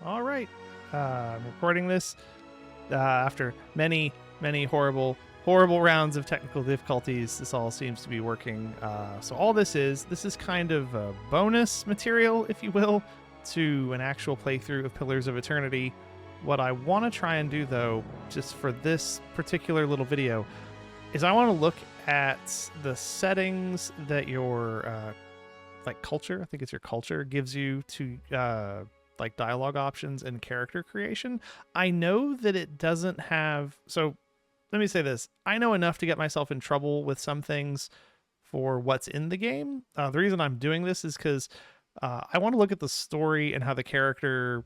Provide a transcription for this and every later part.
All right. I'm recording this after many, many horrible rounds of technical difficulties. This all seems to be working. So all this is kind of a bonus material, if you will, to an actual playthrough of Pillars of Eternity. What I want to try and do, though, just for this particular little video, is I want to look at the settings that your culture, I think it's your culture, gives you to like dialogue options and character creation. I know that it doesn't have, so let me say this. I know enough to get myself in trouble with some things for what's in the game. The reason I'm doing this is because I want to look at the story and how the character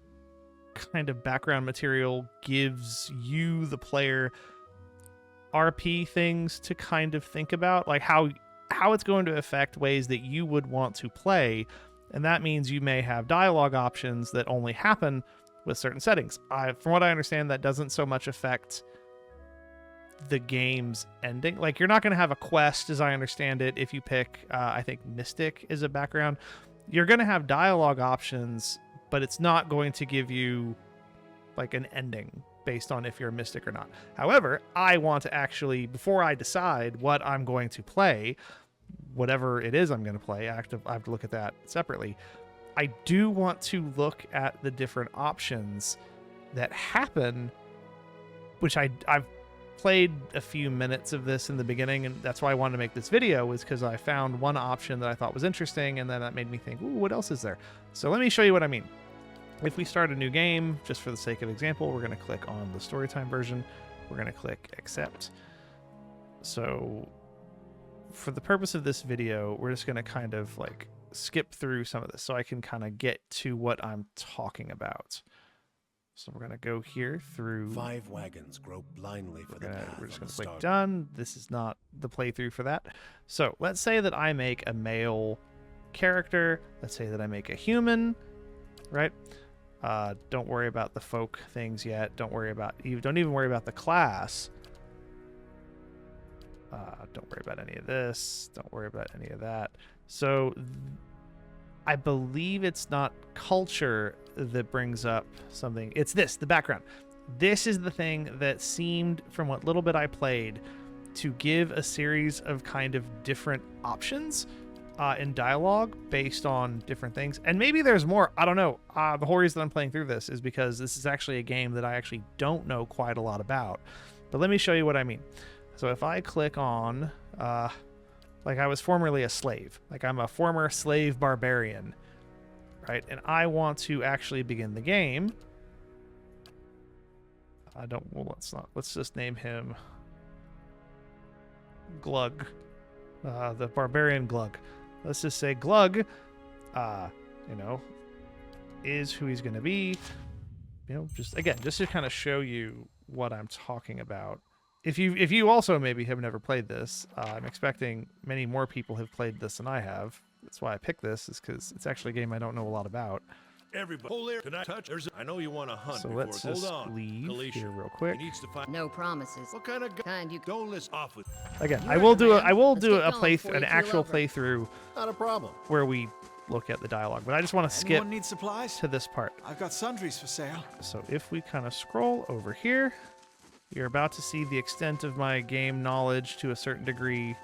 kind of background material gives you, the player, RP things to kind of think about, like how it's going to affect ways that you would want to play. And that means you may have dialogue options that only happen with certain settings. From what I understand, that doesn't so much affect the game's ending. Like, you're not going to have a quest, as I understand it, if you pick, I think, Mystic as a background. You're going to have dialogue options, but it's not going to give you, like, an ending based on if you're a Mystic or not. However, I want to actually, before I decide what I'm going to play, whatever it is I'm going to play, I have to look at that separately. I do want to look at the different options that happen, which I've played a few minutes of this in the beginning, and that's why I wanted to make this video, is because I found one option that I thought was interesting, and then that made me think, ooh, what else is there? So let me show you what I mean. If we start a new game, just for the sake of example, we're going to click on the Storytime version. We're going to click Accept. So for the purpose of this video, we're just going to kind of like skip through some of this so I can kind of get to what I'm talking about. So we're going to go here through... 5 wagons grope blindly for the path. We're just going to click Done. This is not the playthrough for that. So let's say that I make a male character. Let's say that I make a human, right? Don't worry about the folk things yet. Don't even worry about the class. Don't worry about any of this. Don't worry about any of that. So I believe it's not culture that brings up something. It's this, the background. This is the thing that seemed, from what little bit I played, to give a series of kind of different options in dialogue based on different things. And maybe there's more. I don't know. The whole reason I'm playing through this is because this is actually a game that I actually don't know quite a lot about. But let me show you what I mean. So if I click on, like I was formerly a slave, like I'm a former slave barbarian, right? And I want to actually begin the game. Let's just name him Glug, the barbarian Glug. Let's just say Glug, is who he's going to be, just to kind of show you what I'm talking about. If you also maybe have never played this, I'm expecting many more people have played this than I have. That's why I picked this, is because it's actually a game I don't know a lot about. Everybody, hold there. Tonight, touch. I know you want to hunt. So let's just leave here real quick. No promises. What kind of you don't list off with? Again, I will do an actual playthrough. Not a problem. Where we look at the dialogue, but I just want to skip Anyone need supplies? to this part. I've got sundries for sale. So if we kind of scroll over here, you're about to see the extent of my game knowledge to a certain degree.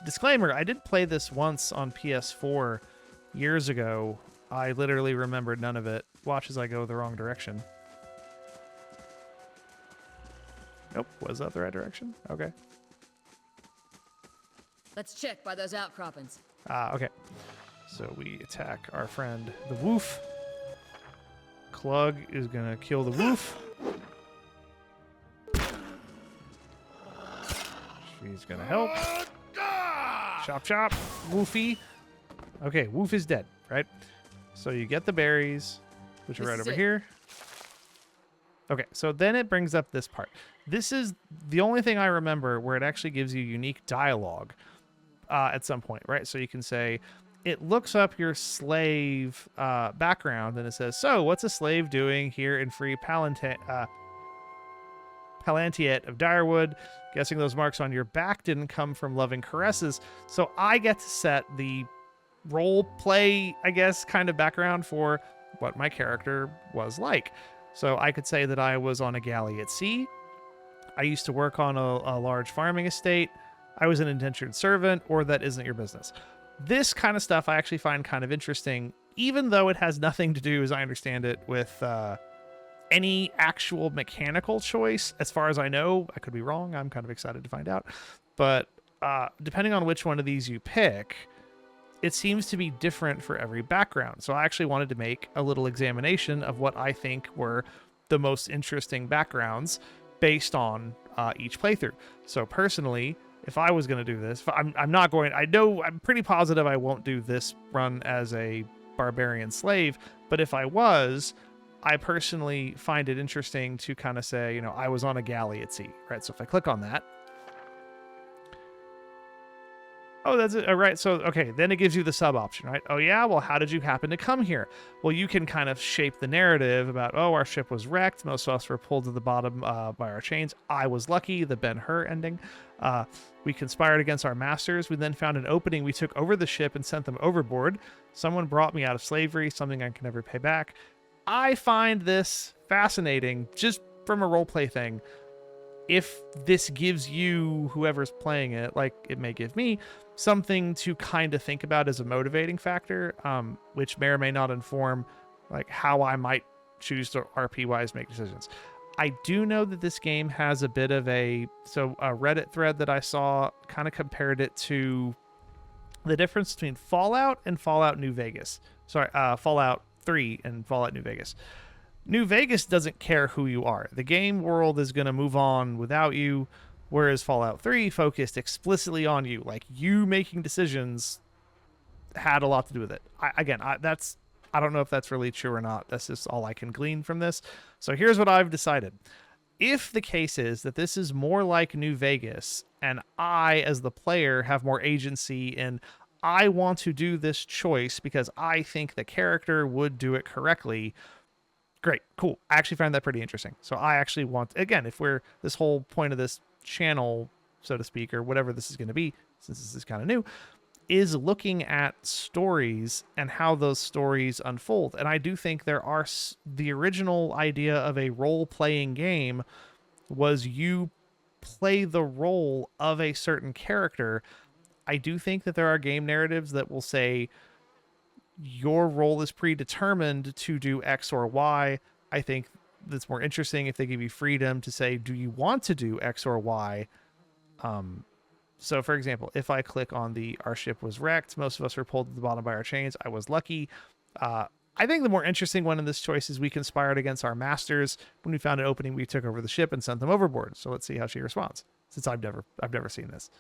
Disclaimer, I did play this once on PS4 years ago. I literally remembered none of it. Watch as I go the wrong direction. Nope, was that the right direction? Okay. Let's check by those outcroppings. Okay. So we attack our friend the Woof. Clug is gonna kill the Woof. She's gonna help. Chop chop. Woofy. Okay, Woof is dead, right? So you get the berries, which are right over here. Okay, so then it brings up this part. This is the only thing I remember where it actually gives you unique dialogue at some point, right? So you can say, it looks up your slave background, and it says, so what's a slave doing here in free Palantiet of Direwood? Guessing those marks on your back didn't come from loving caresses. So I get to set the role play, I guess, kind of background for what my character was like. So I could say that I was on a galley at sea. I used to work on a large farming estate. I was an indentured servant, or that isn't your business. This kind of stuff I actually find kind of interesting, even though it has nothing to do, as I understand it, with any actual mechanical choice. As far as I know, I could be wrong. I'm kind of excited to find out. But depending on which one of these you pick, it seems to be different for every background. So I actually wanted to make a little examination of what I think were the most interesting backgrounds based on each playthrough. So personally, if I was going to do this, I'm not going, I'm pretty positive I won't do this run as a barbarian slave, but if I was, I personally find it interesting to kind of say, you know, I was on a galley at sea, right? So if I click on that, oh, that's it. All right. So, okay. Then it gives you the sub option, right? Oh, yeah. Well, how did you happen to come here? Well, you can kind of shape the narrative about, oh, our ship was wrecked. Most of us were pulled to the bottom by our chains. I was lucky, the Ben-Hur ending. We conspired against our masters. We then found an opening. We took over the ship and sent them overboard. Someone brought me out of slavery, something I can never pay back. I find this fascinating just from a roleplay thing. If this gives you, whoever's playing it, like it may give me, something to kind of think about as a motivating factor, which may or may not inform like how I might choose to RP-wise make decisions. I do know that this game has a bit of a Reddit thread that I saw kind of compared it to the difference between Fallout and Fallout New Vegas. Sorry, Fallout 3 and Fallout New Vegas. New Vegas doesn't care who you are. The game world is going to move on without you, whereas Fallout 3 focused explicitly on you. Like, you making decisions had a lot to do with it. I don't know if that's really true or not. That's just all I can glean from this. So here's what I've decided. If the case is that this is more like New Vegas, and I, as the player, have more agency and I want to do this choice because I think the character would do it correctly, great, cool. I actually find that pretty interesting. So I actually want, again, if we're this whole point of this channel, so to speak, or whatever this is going to be, since this is kind of new, is looking at stories and how those stories unfold. And I do think there are, the original idea of a role-playing game was you play the role of a certain character. I do think that there are game narratives that will say your role is predetermined to do X or Y. I think that's more interesting if they give you freedom to say, do you want to do X or Y? So for example, if I click on our ship was wrecked, most of us were pulled to the bottom by our chains. I was lucky. I think the more interesting one in this choice is we conspired against our masters. When we found an opening, we took over the ship and sent them overboard. So let's see how she responds, since I've never seen this.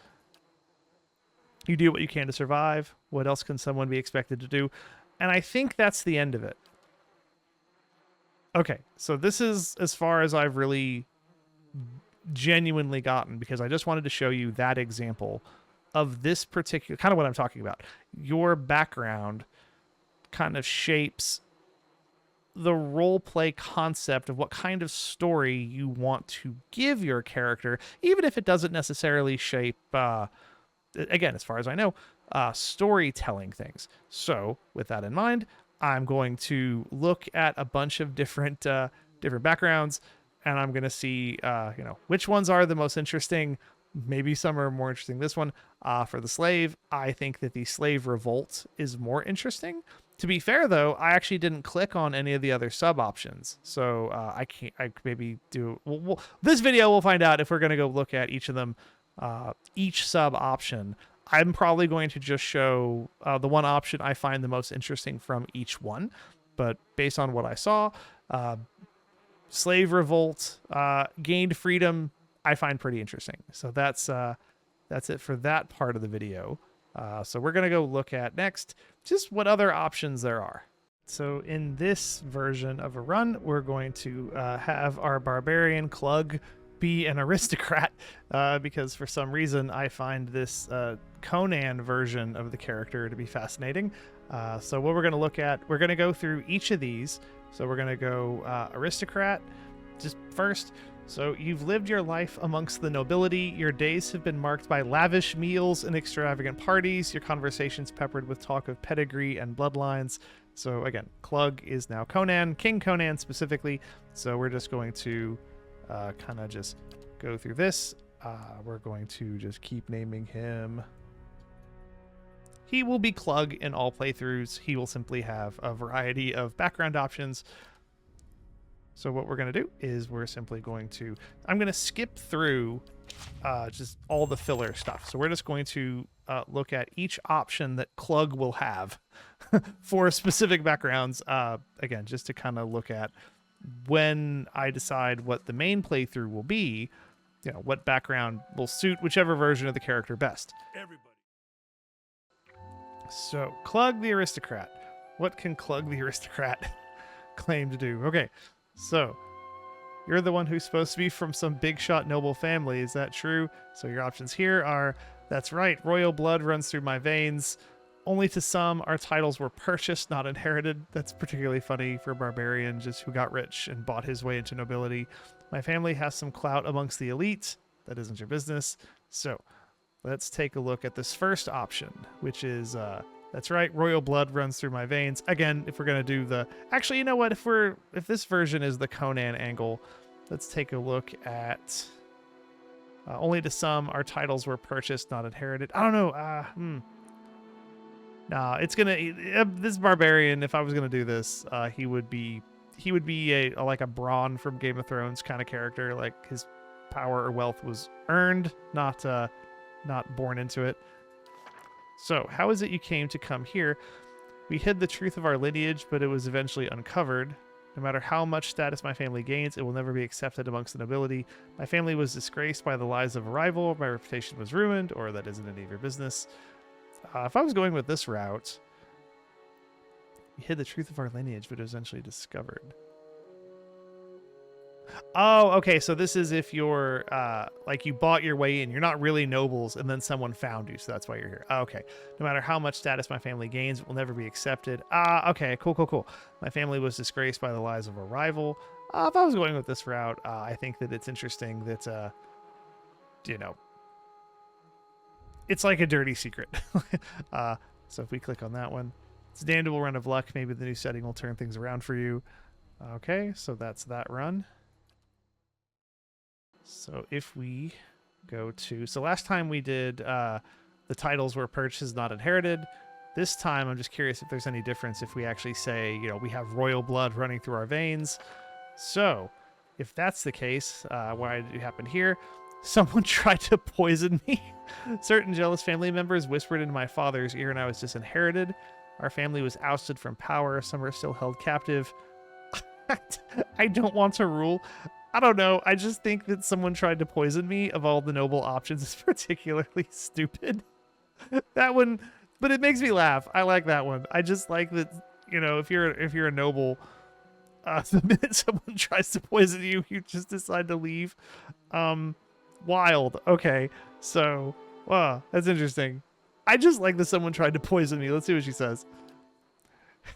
You do what you can to survive. What else can someone be expected to do? And I think that's the end of it. Okay, so this is as far as I've really genuinely gotten, because I just wanted to show you that example of this particular, kind of what I'm talking about. Your background kind of shapes the role play concept of what kind of story you want to give your character, even if it doesn't necessarily shape, again, as far as I know, storytelling things. So with that in mind, I'm going to look at a bunch of different backgrounds, and I'm going to see, which ones are the most interesting. Maybe some are more interesting. This one, for the slave, I think that the slave revolt is more interesting. To be fair, though, I actually didn't click on any of the other sub options. So I maybe do, this video we'll find out if we're going to go look at each of them, each sub option. I'm probably going to just show the one option I find the most interesting from each one. But based on what I saw, slave revolt, gained freedom, I find pretty interesting. So that's it for that part of the video. So we're going to go look at next just what other options there are. So in this version of a run, we're going to have our barbarian Clug be an aristocrat, because for some reason I find this Conan version of the character to be fascinating. So what we're going to look at, we're going to go through each of these. So we're going to go aristocrat just first. So you've lived your life amongst the nobility. Your days have been marked by lavish meals and extravagant parties. Your conversations peppered with talk of pedigree and bloodlines. So again, Clug is now Conan, King Conan specifically. So we're just going to kind of just go through this. We're going to just keep naming him. He will be Clug in all playthroughs. He will simply have a variety of background options. So what we're going to do is we're simply going to, I'm going to skip through just all the filler stuff. So we're just going to look at each option that Clug will have for specific backgrounds. Again, just to kind of look at when I decide what the main playthrough will be, you know, what background will suit whichever version of the character best. Everybody. So, Clug the Aristocrat. What can Clug the Aristocrat claim to do? Okay, so you're the one who's supposed to be from some big shot noble family. Is that true? So your options here are, that's right, royal blood runs through my veins. Only to some, our titles were purchased, not inherited. That's particularly funny for a barbarian just who got rich and bought his way into nobility. My family has some clout amongst the elite. That isn't your business. So let's take a look at this first option, which is, that's right, royal blood runs through my veins. Again, if we're going to do the... Actually, you know what? If this version is the Conan angle, let's take a look at... only to some, our titles were purchased, not inherited. I don't know. Nah, it's going to... this barbarian, if I was going to do this, he would be like a Bronn from Game of Thrones kind of character. Like, his power or wealth was earned, not born into it. So, how is it you came to come here? We hid the truth of our lineage, but it was eventually uncovered. No matter how much status my family gains, it will never be accepted amongst the nobility. My family was disgraced by the lies of a rival, my reputation was ruined, or that isn't any of your business. If I was going with this route, we hid the truth of our lineage, but it was eventually discovered. Oh, okay, so this is if you're, like, you bought your way in. You're not really nobles, and then someone found you, so that's why you're here. Okay. No matter how much status my family gains, it will never be accepted. Okay, cool. My family was disgraced by the lies of a rival. If I was going with this route, I think that it's interesting that, you know, it's like a dirty secret. So if we click on that one, it's a damnable run of luck. Maybe the new setting will turn things around for you. Okay, so that's that run. So if we go to... So last time we did the titles were purchased, not inherited. This time I'm just curious if there's any difference if we actually say, you know, we have royal blood running through our veins. So if that's the case, why did it happen here? Someone tried to poison me. Certain jealous family members whispered into my father's ear and I was disinherited. Our family was ousted from power. Some are still held captive. I don't want to rule. I don't know. I just think that someone tried to poison me of all the noble options is particularly stupid. That one, but it makes me laugh. I like that one. I just like that, you know, if you're a noble, the minute someone tries to poison you, you just decide to leave. Wild. Okay. So, wow, that's interesting. I just like that someone tried to poison me. Let's see what she says.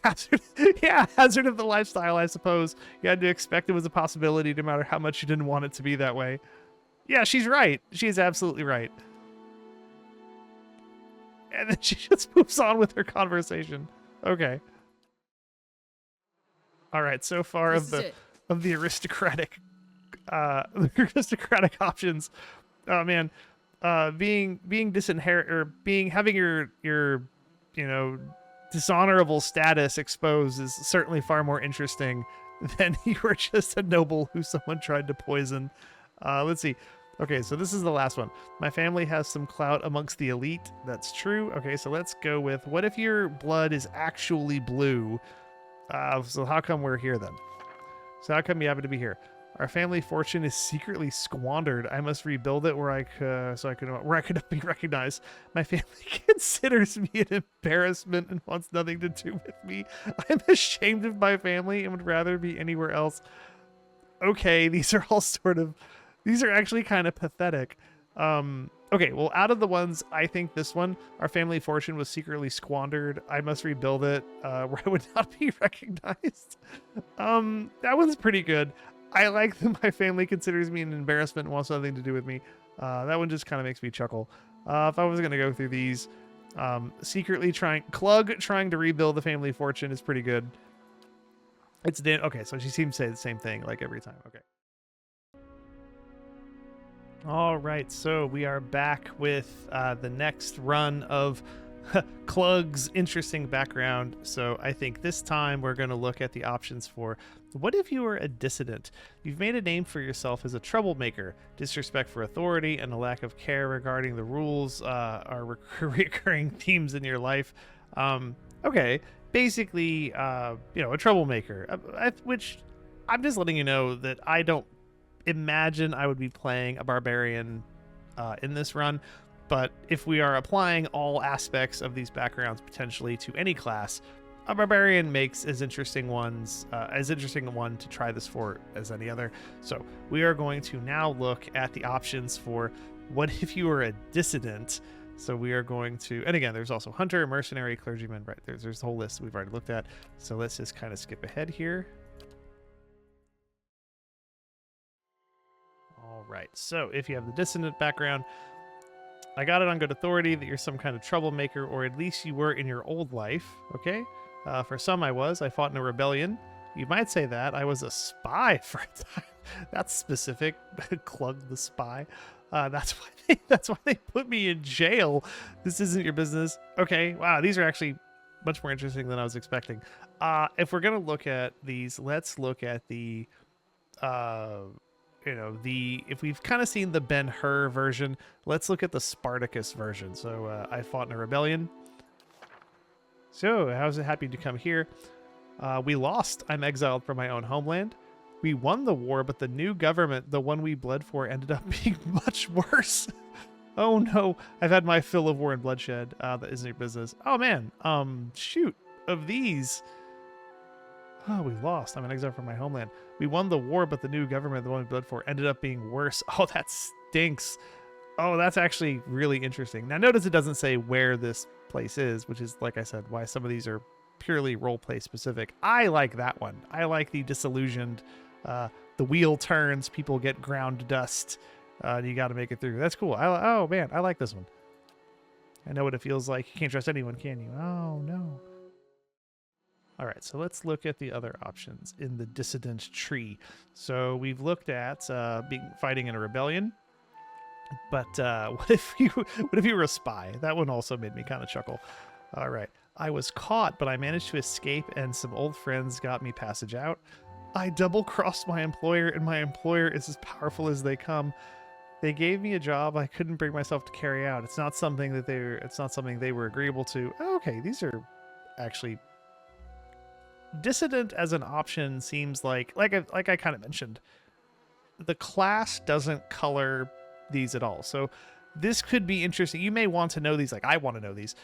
Hazard of the lifestyle, I suppose. You had to expect it was a possibility no matter how much you didn't want it to be that way. Yeah, she's right. She is absolutely right. And then she just moves on with her conversation. Okay. All right, so far of the aristocratic options. Oh man. Being disinherited or having your you know, dishonorable status exposed is certainly far more interesting than you were just a noble who someone tried to poison. Let's see. Okay, so this is the last one. My family has some clout amongst the elite. That's true. Okay, so let's go with, what if your blood is actually blue? So how come we're here then? So how come you happen to be here? Our family fortune is secretly squandered. I must rebuild it where I could be recognized. My family considers me an embarrassment and wants nothing to do with me. I'm ashamed of my family and would rather be anywhere else. Okay, these are actually kind of pathetic. Okay, well, out of the ones, I think this one, our family fortune was secretly squandered. I must rebuild it where I would not be recognized. That one's pretty good. I like that my family considers me an embarrassment and wants nothing to do with me. That one just kind of makes me chuckle. If I was going to go through these, Clug trying to rebuild the family fortune is pretty good. It's Dan. Okay, so she seems to say the same thing like every time. Okay. All right, so we are back with the next run of Klug's interesting background. So I think this time we're going to look at the options for what if you were a dissident? You've made a name for yourself as a troublemaker. Disrespect for authority and a lack of care regarding the rules are recurring themes in your life. Okay, basically, a troublemaker, which I'm just letting you know that I don't imagine I would be playing a barbarian in this run. But if we are applying all aspects of these backgrounds potentially to any class, a barbarian makes as interesting a one to try this for as any other. So we are going to now look at the options for what if you were a dissident. So we are going to, and again, there's also hunter, mercenary, clergyman, right? There's the whole list we've already looked at. So let's just kind of skip ahead here. All right. So if you have the dissident background, I got it on good authority that you're some kind of troublemaker, or at least you were in your old life, okay? For some I was. I fought in a rebellion. You might say that. I was a spy for a time. That's specific. Klug the spy. That's why they put me in jail. This isn't your business. Okay, wow, these are actually much more interesting than I was expecting. If we're going to look at these, let's look at the... if we've kind of seen the Ben-Hur version, let's look at the Spartacus version. So I fought in a rebellion. So how's it happy to come here? We lost. I'm exiled from my own homeland. We won the war, but the new government, the one we bled for, ended up being much worse. Oh no, I've had my fill of war and bloodshed. That isn't your business. Oh man, shoot, of these... Oh, we lost. I'm an exile from my homeland. We won the war, but the new government, the one we bled for, ended up being worse. Oh, that stinks. Oh, that's actually really interesting. Now, notice it doesn't say where this place is, which is, like I said, why some of these are purely roleplay specific. I like that one. I like the disillusioned, the wheel turns, people get ground to dust, and you got to make it through. That's cool. Oh, man, I like this one. I know what it feels like. You can't trust anyone, can you? Oh, no. All right, so let's look at the other options in the dissident tree. So we've looked at fighting in a rebellion, but what if you were a spy? That one also made me kind of chuckle. All right, I was caught, but I managed to escape, and some old friends got me passage out. I double-crossed my employer, and my employer is as powerful as they come. They gave me a job I couldn't bring myself to carry out. It's not something they were agreeable to. Oh, okay, these are actually. Dissident as an option seems like I kind of mentioned, the class doesn't color these at all. So this could be interesting. You may want to know these, like I want to know these,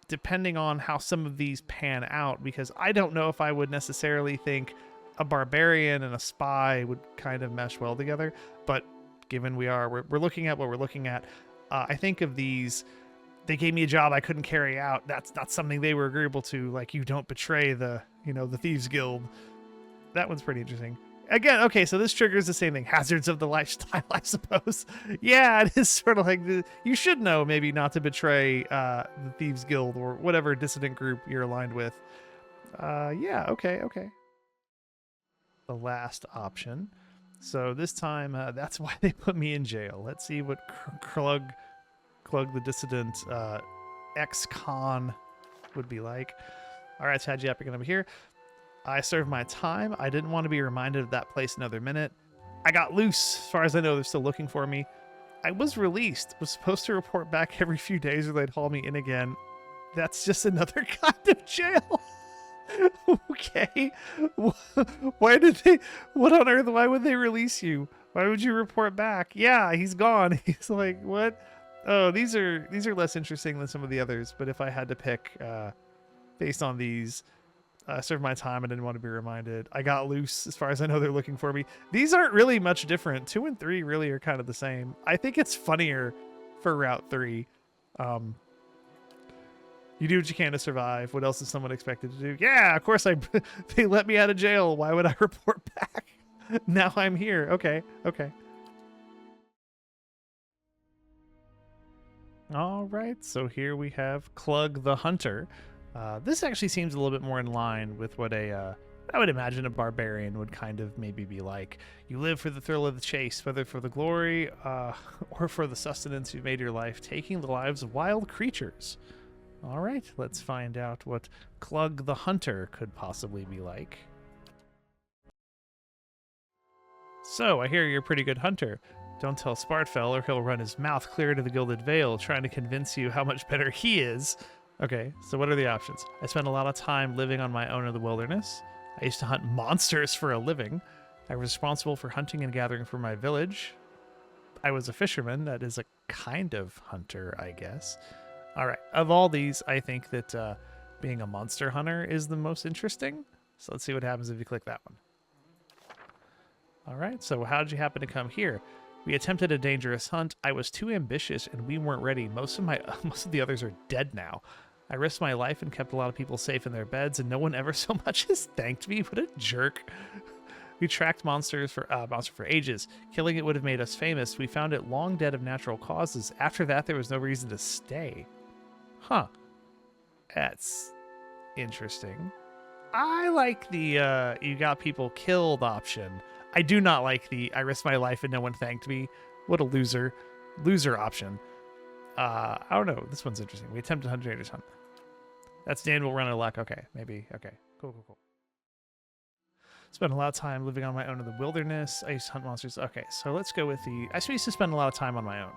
depending on how some of these pan out, because I don't know if I would necessarily think a barbarian and a spy would kind of mesh well together. But given we're looking at what we're looking at, I think of these. They gave me a job I couldn't carry out. That's not something they were agreeable to. Like, you don't betray the Thieves Guild. That one's pretty interesting. Again, okay, so this triggers the same thing. Hazards of the lifestyle, I suppose. Yeah, it is sort of like, you should know maybe not to betray the Thieves Guild or whatever dissident group you're aligned with. Yeah, okay. The last option. So this time, that's why they put me in jail. Let's see what Klug the dissident ex-con would be like. All right, so how'd you happen to come here? I served my time. I didn't want to be reminded of that place another minute. I got loose. As far as I know, they're still looking for me. I was released. Was supposed to report back every few days or they'd haul me in again. That's just another kind of jail. Okay. What on earth? Why would they release you? Why would you report back? Yeah, he's gone. He's like, what? Oh, these are less interesting than some of the others, but if I had to pick based on these, I served my time. I didn't want to be reminded. I got loose. As far as I know, they're looking for me. These aren't really much different. 2 and 3 really are kind of the same. I think it's funnier for Route 3. You do what you can to survive. What else is someone expected to do? Yeah, of course they let me out of jail. Why would I report back? Now I'm here. Okay. All right, so here we have Klug the Hunter. This actually seems a little bit more in line with what I would imagine a barbarian would kind of maybe be like. You live for the thrill of the chase, whether for the glory or for the sustenance you've made your life, taking the lives of wild creatures. All right, let's find out what Clug the Hunter could possibly be like. So, I hear you're a pretty good hunter. Don't tell Spartfell or he'll run his mouth clear to the Gilded Vale trying to convince you how much better he is. Okay, so what are the options? I spent a lot of time living on my own in the wilderness. I used to hunt monsters for a living. I was responsible for hunting and gathering for my village. I was a fisherman. That is a kind of hunter, I guess. All right, of all these, I think that being a monster hunter is the most interesting. So let's see what happens if you click that one. All right, so how did you happen to come here? We attempted a dangerous hunt. I was too ambitious and we weren't ready. Most of the others are dead now. I risked my life and kept a lot of people safe in their beds, and no one ever so much as thanked me. What a jerk. We tracked monster for ages. Killing it would have made us famous. We found it long dead of natural causes. After that, there was no reason to stay. Huh. That's interesting. I like the you got people killed option. I do not like the I risked my life and no one thanked me. What a loser. Loser option. I don't know. This one's interesting. We attempted 100 Raiders hunt. That's Dan will run out of luck. Okay, maybe. Okay, cool. Spent a lot of time living on my own in the wilderness. I used to hunt monsters. Okay, so let's go with the... I used to spend a lot of time on my own.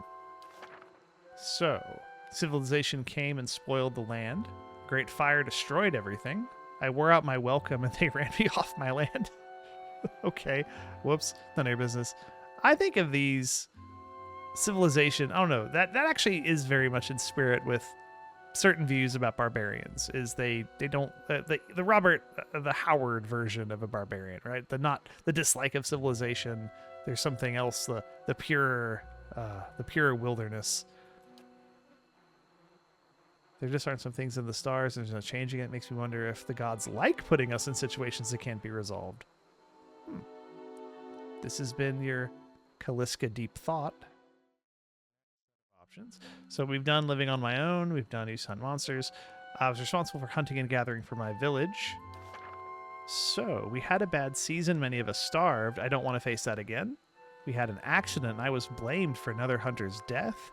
So, civilization came and spoiled the land. Great fire destroyed everything. I wore out my welcome and they ran me off my land. Okay, whoops, none of your business. I think of these... Civilization, I don't know, that actually is very much in spirit with certain views about barbarians. Is they don't the Howard version of a barbarian, right? The dislike of civilization. There's something else, the pure wilderness. There just aren't some things in the stars, and there's no changing it. Makes me wonder if the gods like putting us in situations that can't be resolved. This has been your Kaliska Deep Thought. So we've done living on my own. We've done used to hunt monsters. I was responsible for hunting and gathering for my village. So we had a bad season. Many of us starved. I don't want to face that again. We had an accident and I was blamed for another hunter's death.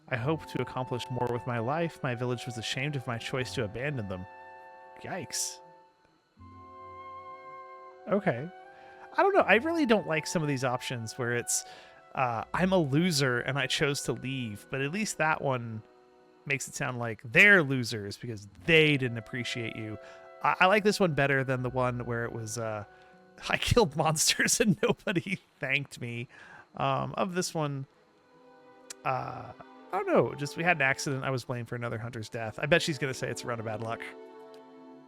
I hope to accomplish more with my life. My village was ashamed of my choice to abandon them. Yikes. Okay. I don't know. I really don't like some of these options where it's I'm a loser and I chose to leave, but at least that one makes it sound like they're losers because they didn't appreciate you. I like this one better than the one where it was I killed monsters and nobody thanked me. Of this one, I don't know, just we had an accident. I was blamed for another hunter's death. I bet she's going to say it's a run of bad luck.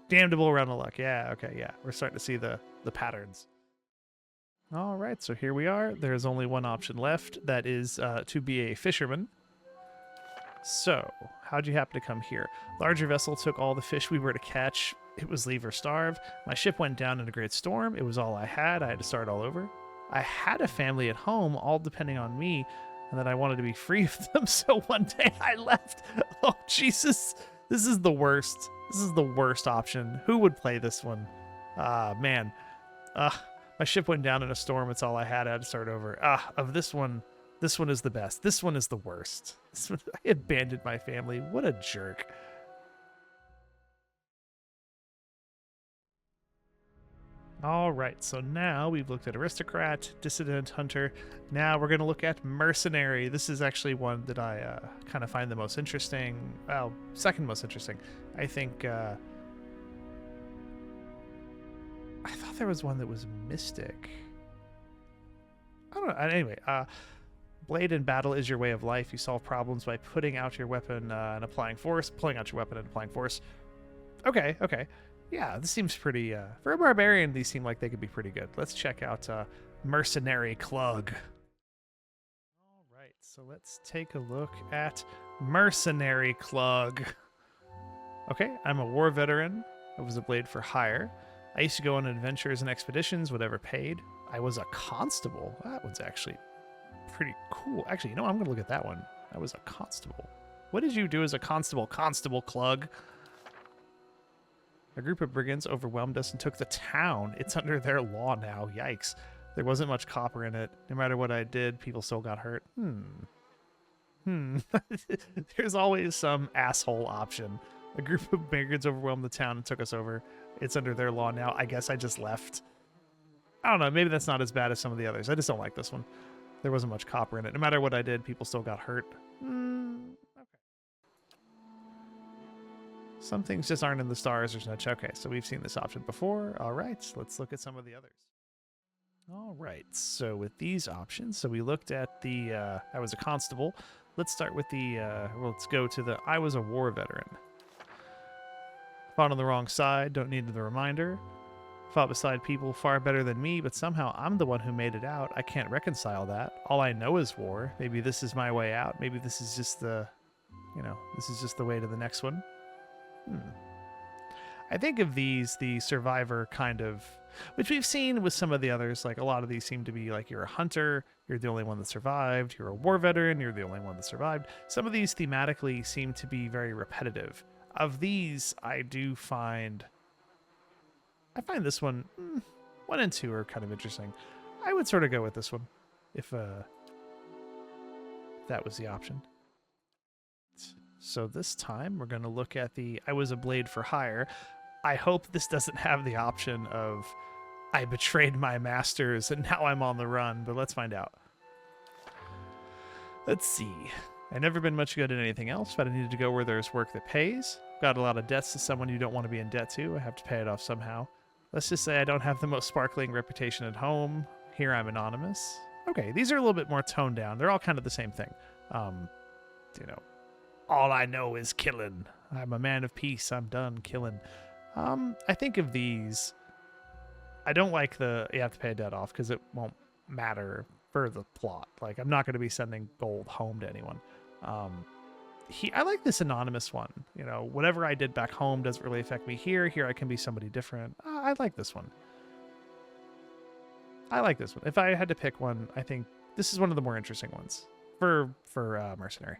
Damnable run of luck. Yeah, okay, yeah. We're starting to see the patterns. All right, so here we are. There's only one option left. That is to be a fisherman. So, how'd you happen to come here? Larger vessel took all the fish we were to catch. It was leave or starve. My ship went down in a great storm. It was all I had. I had to start all over. I had a family at home, all depending on me, and that I wanted to be free of them. So one day I left. Oh, Jesus. This is the worst. This is the worst option. Who would play this one? Man. My ship went down in a storm. It's all I had. I had to start over. Of this one is the best. This one is the worst. I abandoned my family. What a jerk. All right, so now we've looked at aristocrat, dissident, hunter. Now we're going to look at mercenary. This is actually one that I kind of find the most interesting. Well, second most interesting. I think I thought there was one that was mystic. I don't know. Anyway, blade in battle is your way of life. You solve problems by putting out your weapon and applying force. Pulling out your weapon and applying force. Okay. Yeah, this seems pretty... for a barbarian, these seem like they could be pretty good. Let's check out Mercenary Clug. All right, so let's take a look at Mercenary Clug. Okay, I'm a war veteran. I was a blade for hire. I used to go on adventures and expeditions, whatever paid. I was a constable. That one's actually pretty cool. Actually, you know, I'm going to look at that one. I was a constable. What did you do as a constable? Constable Clug. A group of brigands overwhelmed us and took the town. It's under their law now. Yikes. There wasn't much copper in it. No matter what I did, people still got hurt. There's always some asshole option. A group of brigands overwhelmed the town and took us over. It's under their law now. I guess I just left. I don't know. Maybe that's not as bad as some of the others. I just don't like this one. There wasn't much copper in it. No matter what I did, people still got hurt. Okay. Some things just aren't in the stars. There's no... Okay, so we've seen this option before. All right, let's look at some of the others. All right, so with these options, so we looked at the... I was a constable. Let's start with the... well, let's go to the... I was a war veteran. Fought on the wrong side. Don't need the reminder. Fought beside people far better than me, but somehow I'm the one who made it out. I can't reconcile that. All I know is war. Maybe this is my way out. Maybe this is just the, this is just the way to the next one. I think of these, the survivor kind of, which we've seen with some of the others, like a lot of these seem to be like you're a hunter, you're the only one that survived, you're a war veteran, you're the only one that survived. Some of these thematically seem to be very repetitive. Of these, I find this one, 1 and 2 are kind of interesting. I would sort of go with this one, if that was the option. So this time, we're going to look at the I was a blade for hire. I hope this doesn't have the option of I betrayed my masters and now I'm on the run, but let's find out. Let's see. I've never been much good at anything else, but I needed to go where there's work that pays. Got a lot of debts to someone you don't want to be in debt to. I have to pay it off somehow. Let's just say I don't have the most sparkling reputation at home. Here I'm anonymous. Okay, these are a little bit more toned down. They're all kind of the same thing. All I know is killing. I'm a man of peace. I'm done killing. I think of these. I don't like the you have to pay a debt off because it won't matter for the plot. Like, I'm not going to be sending gold home to anyone. I like this anonymous one. Whatever I did back home doesn't really affect me here. Here I can be somebody different. I like this one. I like this one. If I had to pick one, I think this is one of the more interesting ones for Mercenary.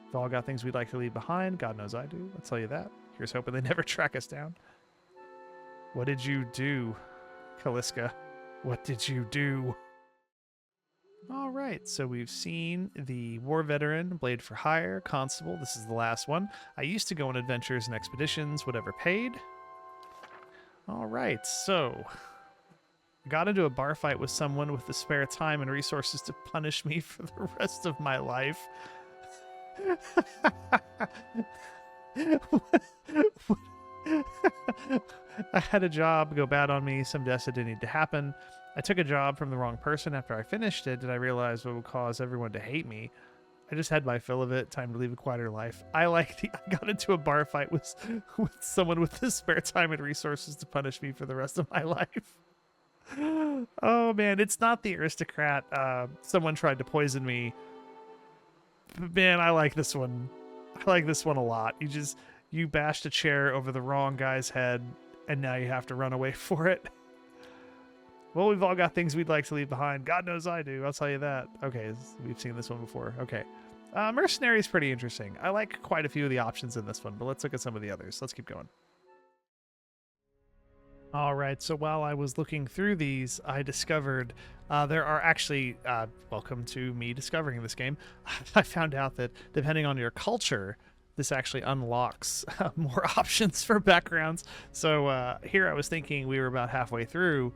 We've all got things we'd like to leave behind. God knows I do. I'll tell you that. Here's hoping they never track us down. What did you do, Kaliska? What did you do? All right, so we've seen the war veteran, blade for hire, constable. This is the last one. I used to go on adventures and expeditions, whatever paid. All right, so I got into a bar fight with someone with the spare time and resources to punish me for the rest of my life. I had a job go bad on me. Some deaths that didn't need to happen. I took a job from the wrong person. After I finished it, did I realize what would cause everyone to hate me? I just had my fill of it. Time to leave a quieter life. I got into a bar fight with someone with the spare time and resources to punish me for the rest of my life. Oh man, it's not the aristocrat. Someone tried to poison me. But man, I like this one. I like this one a lot. You bashed a chair over the wrong guy's head, and now you have to run away for it. Well, we've all got things we'd like to leave behind. God knows I do. I'll tell you that. Okay, we've seen this one before. Okay. Mercenary is pretty interesting. I like quite a few of the options in this one, but let's look at some of the others. Let's keep going. All right, so while I was looking through these, I discovered there are actually, welcome to me discovering this game, I found out that depending on your culture, this actually unlocks more options for backgrounds. So here I was thinking we were about halfway through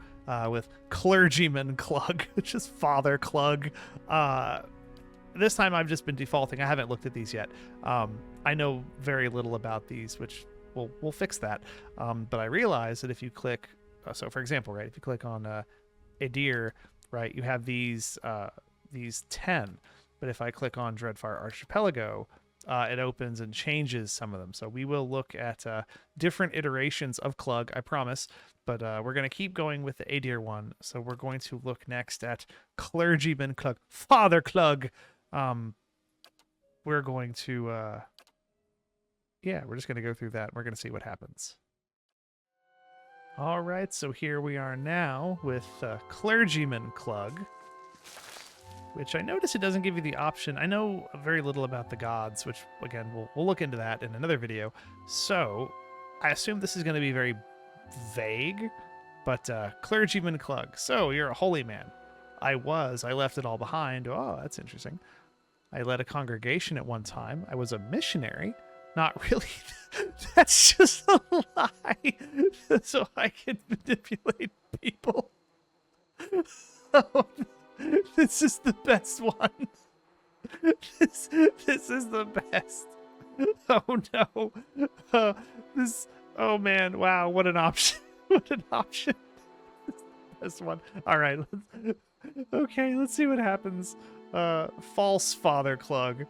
with Clergyman Clug, which is Father Clug. This time I've just been defaulting. I haven't looked at these yet. I know very little about these, which we'll fix that. But I realized that if you click, so for example, right, if you click on Adir, right, you have these 10. But if I click on Dreadfire Archipelago, it opens and changes some of them. So we will look at different iterations of Clug, I promise. But we're going to keep going with the Adir one. So we're going to look next at Clergyman Clug, Father Clug. We're going to, we're just going to go through that. And we're going to see what happens. All right, so here we are now with Clergyman Clug. which I notice it doesn't give you the option. I know very little about the gods, which again we'll look into that in another video. So I assume this is going to be very vague, but clergyman Clug. So you're a holy man. I left it all behind. Oh, that's interesting. I led a congregation at one time. I was a missionary. Not really. That's just a lie. So I can manipulate people. Oh, this is the best one. This is the best. Oh no. Oh man. Wow. What an option. What an option. This one. All right. Let's see what happens. False Father Clug.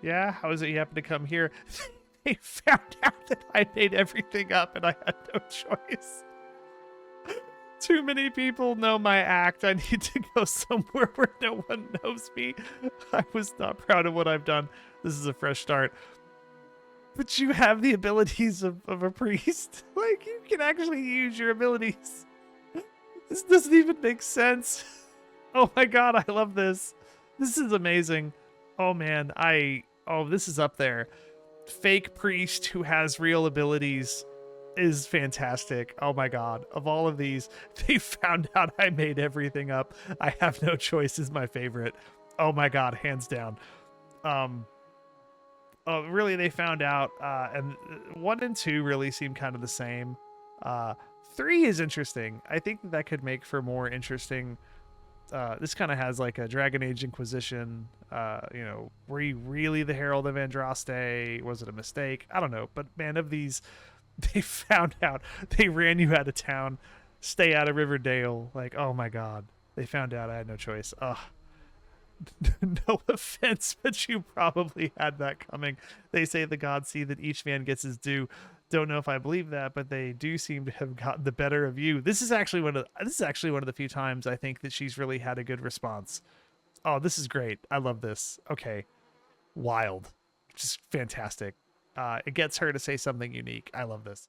Yeah, how is it you happen to come here? They found out that I made everything up and I had no choice. Too many people know my act. I need to go somewhere where no one knows me. I was not proud of what I've done. This is a fresh start. But you have the abilities of a priest. Like, you can actually use your abilities. This doesn't even make sense. Oh my god, I love this. This is amazing. Oh man, this is up there. Fake priest who has real abilities is fantastic. Oh my god. Of all of these, they found out I made everything up. I have no choice is my favorite. Oh my god, hands down. Really, they found out, and 1 and 2 really seem kind of the same. 3 is interesting. I think that could make for more interesting. This kind of has like a Dragon Age Inquisition. Were you really the Herald of Andraste? Was it a mistake? I don't know. But man, of these, they found out. They ran you out of town. Stay out of Riverdale. Like, oh my god. They found out I had no choice. Ugh. No offense, but you probably had that coming. They say the gods see that each man gets his due. Don't know if I believe that, but they do seem to have gotten the better of you. This is actually one of the few times I think that she's really had a good response. Oh, this is great. I love this. Okay. Wild. Just fantastic. It gets her to say something unique. I love this.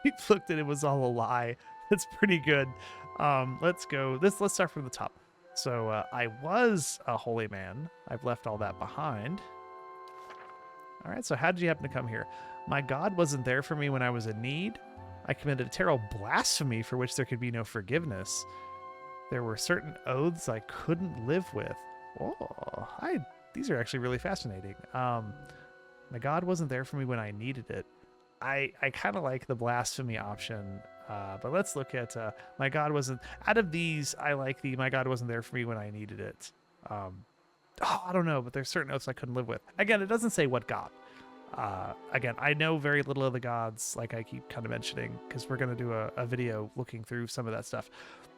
He looked at it was all a lie. That's pretty good. Let's go. Let's start from the top. So I was a holy man. I've left all that behind. All right, so how did you happen to come here? My God wasn't there for me when I was in need. I committed a terrible blasphemy for which there could be no forgiveness. There were certain oaths I couldn't live with. Oh, these are actually really fascinating. My God wasn't there for me when I needed it. I kind of like the blasphemy option. But let's look at my God wasn't. Out of these, I like the my God wasn't there for me when I needed it. I don't know, but there's certain oaths I couldn't live with. Again, it doesn't say what God. Again, I know very little of the gods, like I keep kind of mentioning, because we're going to do a video looking through some of that stuff.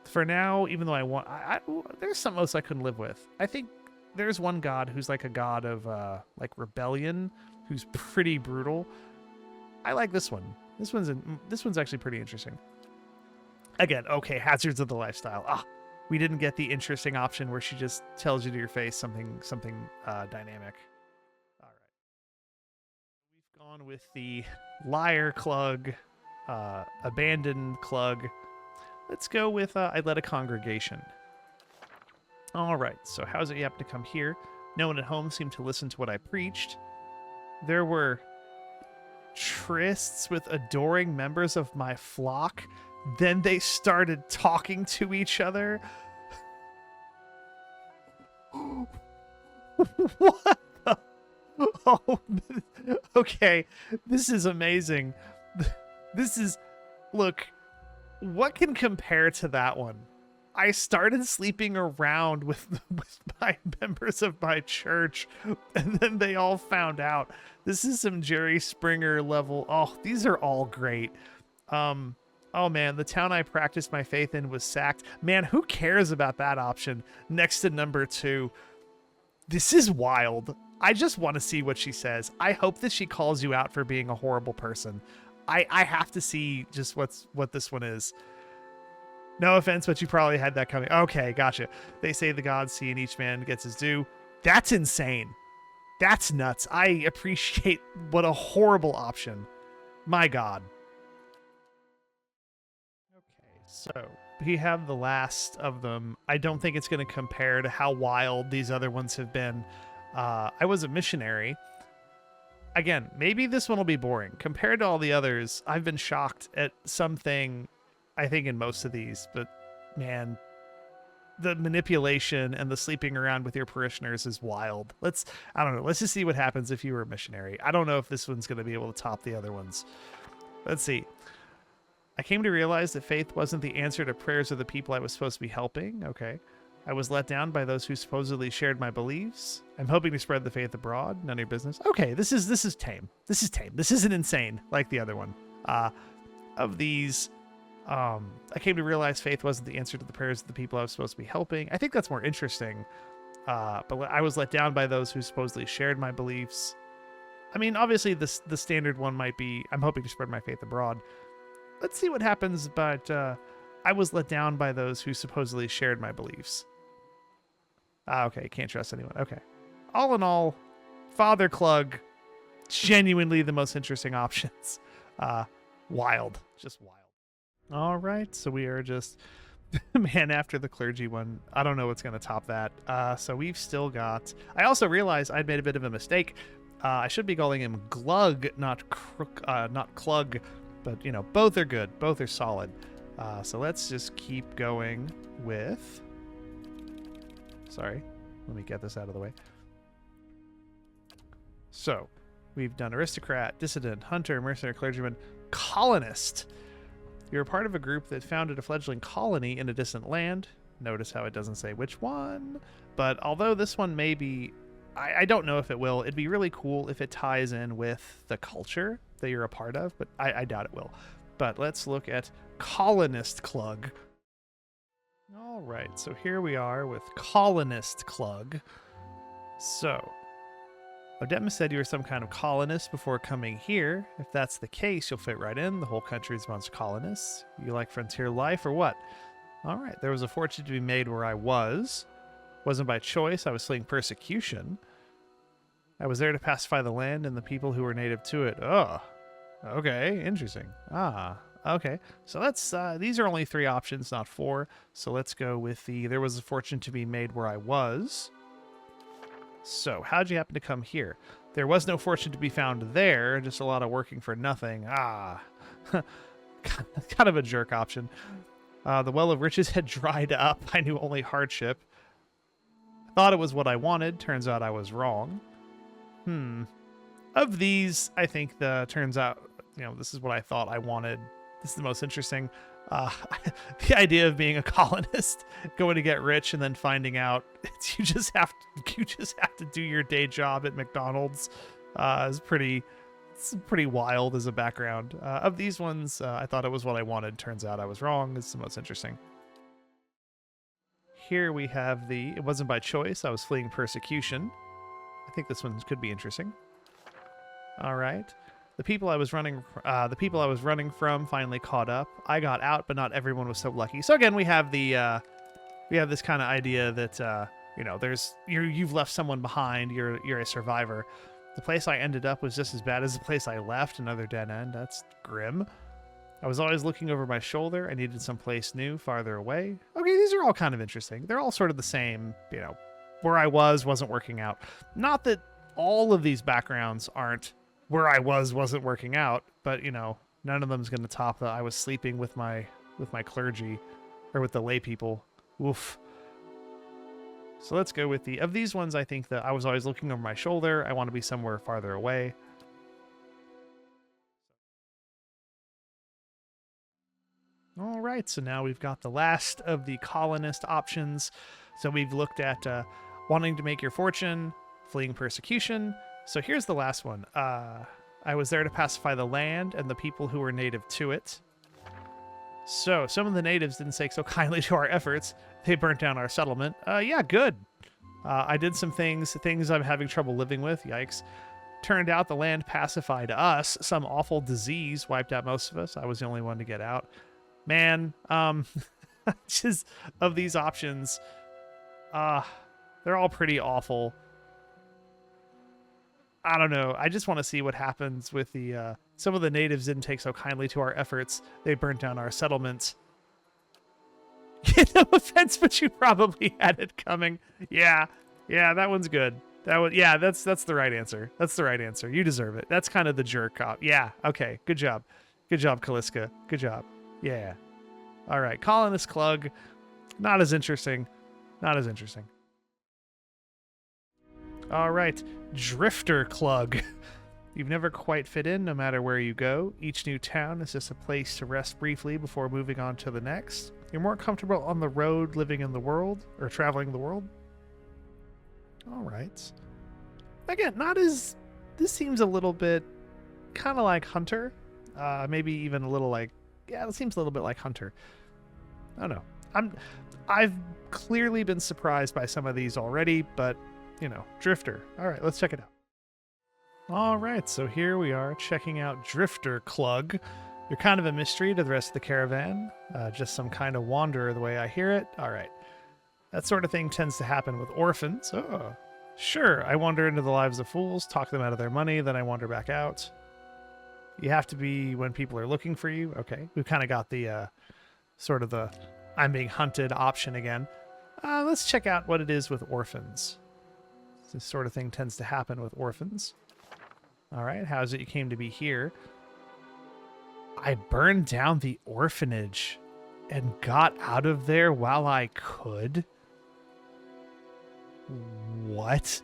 For now, even though there's some oaths I couldn't live with. I think there's one god who's like a god of like rebellion, who's pretty brutal. I like this one. This one's actually pretty interesting. Again, okay, hazards of the lifestyle. We didn't get the interesting option where she just tells you to your face something dynamic. All right. We've gone with the liar Clug, abandoned Clug. Let's go with I led a congregation. All right, so how's it you happen to come here? No one at home seemed to listen to what I preached. There were trysts with adoring members of my flock. Then they started talking to each other. What the? Oh, okay. This is amazing. Look, what can compare to that one? I started sleeping around with my members of my church, and then they all found out. This is some Jerry Springer level. Oh, these are all great. Oh man, the town I practiced my faith in was sacked. Man, who cares about that option next to number 2? This is wild. I just want to see what she says. I hope that she calls you out for being a horrible person. I have to see just what this one is. No offense, but you probably had that coming. Okay, gotcha. They say the gods see and each man gets his due. That's insane. That's nuts. I appreciate what a horrible option. My God. Okay, so we have the last of them. I don't think it's going to compare to how wild these other ones have been. I was a missionary. Again, maybe this one will be boring. Compared to all the others, I've been shocked at something, I think, in most of these. But, man, the manipulation and the sleeping around with your parishioners is wild. I don't know. Let's just see what happens if you were a missionary. I don't know if this one's going to be able to top the other ones. Let's see. I came to realize that faith wasn't the answer to prayers of the people I was supposed to be helping. Okay. I was let down by those who supposedly shared my beliefs. I'm hoping to spread the faith abroad. None of your business. Okay, this is tame. This is tame. This isn't insane like the other one. Of these, I came to realize faith wasn't the answer to the prayers of the people I was supposed to be helping. I think that's more interesting. But I was let down by those who supposedly shared my beliefs. I mean, obviously the standard one might be, I'm hoping to spread my faith abroad. Let's see what happens, but I was let down by those who supposedly shared my beliefs. Okay, can't trust anyone. Okay. All in all, Father Clug, genuinely the most interesting options. Wild. Just wild. All right, so we are just, man, after the clergy one, I don't know what's going to top that. So we've still got, I also realized I'd made a bit of a mistake. I should be calling him Glug, not Clug. But, you know, both are good. Both are solid. So let's just keep going with... Sorry. Let me get this out of the way. So, we've done aristocrat, dissident, hunter, mercenary, clergyman, colonist. You're a part of a group that founded a fledgling colony in a distant land. Notice how it doesn't say which one. But although this one may be... I don't know if it will. It'd be really cool if it ties in with the culture that you're a part of, but I doubt it will. But let's look at Colonist Clug. All right, so here we are with Colonist Clug. So, Odemus said you were some kind of colonist before coming here. If that's the case, you'll fit right in. The whole country is a bunch of colonists. You like frontier life or what? All right, there was a fortune to be made where I was. Wasn't by choice, I was fleeing persecution. I was there to pacify the land and the people who were native to it. Oh, okay, interesting. Okay. So let's, these are only 3 options, not 4. So let's go with there was a fortune to be made where I was. So how'd you happen to come here? There was no fortune to be found there, just a lot of working for nothing. Kind of a jerk option. The well of riches had dried up. I knew only hardship. Thought it was what I wanted. Turns out I was wrong. Of these, I think turns out, you know, this is what I thought I wanted. This is the most interesting. The idea of being a colonist, going to get rich, and then finding out you just have to do your day job at McDonald's is pretty wild as a background. Of these ones, I thought it was what I wanted. Turns out I was wrong. It's the most interesting. Here we have it wasn't by choice. I was fleeing persecution. I think this one could be interesting. All right. The people I was running from finally caught up. I got out, but not everyone was so lucky. So again, we have this kind of idea that you know, you've left someone behind. You're a survivor. The place I ended up was just as bad as the place I left. Another dead end. That's grim. I was always looking over my shoulder. I needed someplace new, farther away. Okay, these are all kind of interesting. They're all sort of the same, you know, where I wasn't working out. Not that all of these backgrounds aren't where I wasn't working out, but, you know, none of them is going to top the I was sleeping with my clergy or with the lay people. Oof. So let's go with of these ones, I think that I was always looking over my shoulder. I want to be somewhere farther away. All right, so now we've got the last of the colonist options. So we've looked at wanting to make your fortune, fleeing persecution. So here's the last one. I was there to pacify the land and the people who were native to it. So some of the natives didn't take so kindly to our efforts. They burnt down our settlement. Yeah, good. I did some things I'm having trouble living with. Yikes. Turned out the land pacified us. Some awful disease wiped out most of us. I was the only one to get out. Man, just of these options, they're all pretty awful. I don't know. I just want to see what happens with some of the natives didn't take so kindly to our efforts. They burnt down our settlements. Yeah, no offense, but you probably had it coming. Yeah, that one's good. Yeah, that's the right answer. That's the right answer. You deserve it. That's kind of the jerk cop. Yeah, okay, good job. Good job, Kaliska. Good job. Yeah. All right, Colonist Clug. Not as interesting. Not as interesting. All right, Drifter Clug. You've never quite fit in no matter where you go. Each new town is just a place to rest briefly before moving on to the next. You're more comfortable on the road living in the world, or traveling the world. All right. Again, not as... This seems a little bit kind of like Hunter. Maybe even a little like... Yeah, it seems a little bit like Hunter. I don't know. I've clearly been surprised by some of these already, but, you know, Drifter. All right, let's check it out. All right, so here we are checking out Drifter Clug. You're kind of a mystery to the rest of the caravan. Just some kind of wanderer the way I hear it. All right. That sort of thing tends to happen with orphans. Oh, sure. I wander into the lives of fools, talk them out of their money, then I wander back out. You have to be when people are looking for you. Okay, we've kind of got the sort of the I'm being hunted option again. Let's check out what it is with orphans. This sort of thing tends to happen with orphans. All right, how is it you came to be here? I burned down the orphanage and got out of there while I could? What?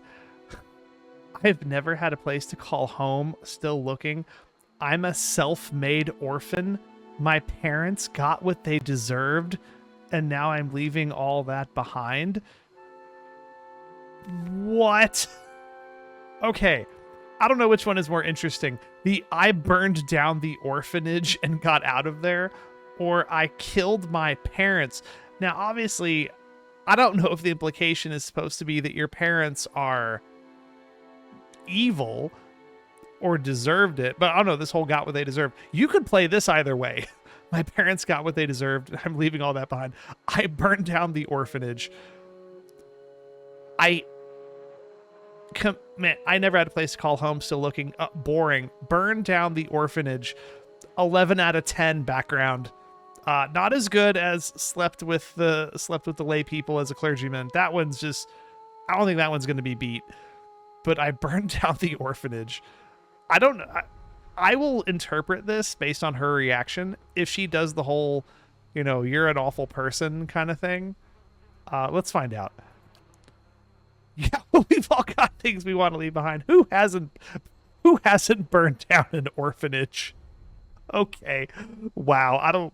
I've never had a place to call home, still looking. I'm a self-made orphan. My parents got what they deserved, and now I'm leaving all that behind? What? Okay. I don't know which one is more interesting. The I burned down the orphanage and got out of there, or I killed my parents. Now, obviously, I don't know if the implication is supposed to be that your parents are evil or deserved it, but I don't know, this whole got what they deserved. You could play this either way. My parents got what they deserved. I'm leaving all that behind. I burned down the orphanage. Man, I never had a place to call home, still looking. Boring. Burn down the orphanage. 11 out of 10 background. Not as good as slept with the lay people as a clergyman. That one's just, I don't think that one's going to be beat. But I burned down the orphanage. I don't know. I will interpret this based on her reaction. If she does the whole, you know, you're an awful person kind of thing. Let's find out. Yeah, we've all got things we want to leave behind. Who hasn't burned down an orphanage? Okay. Wow.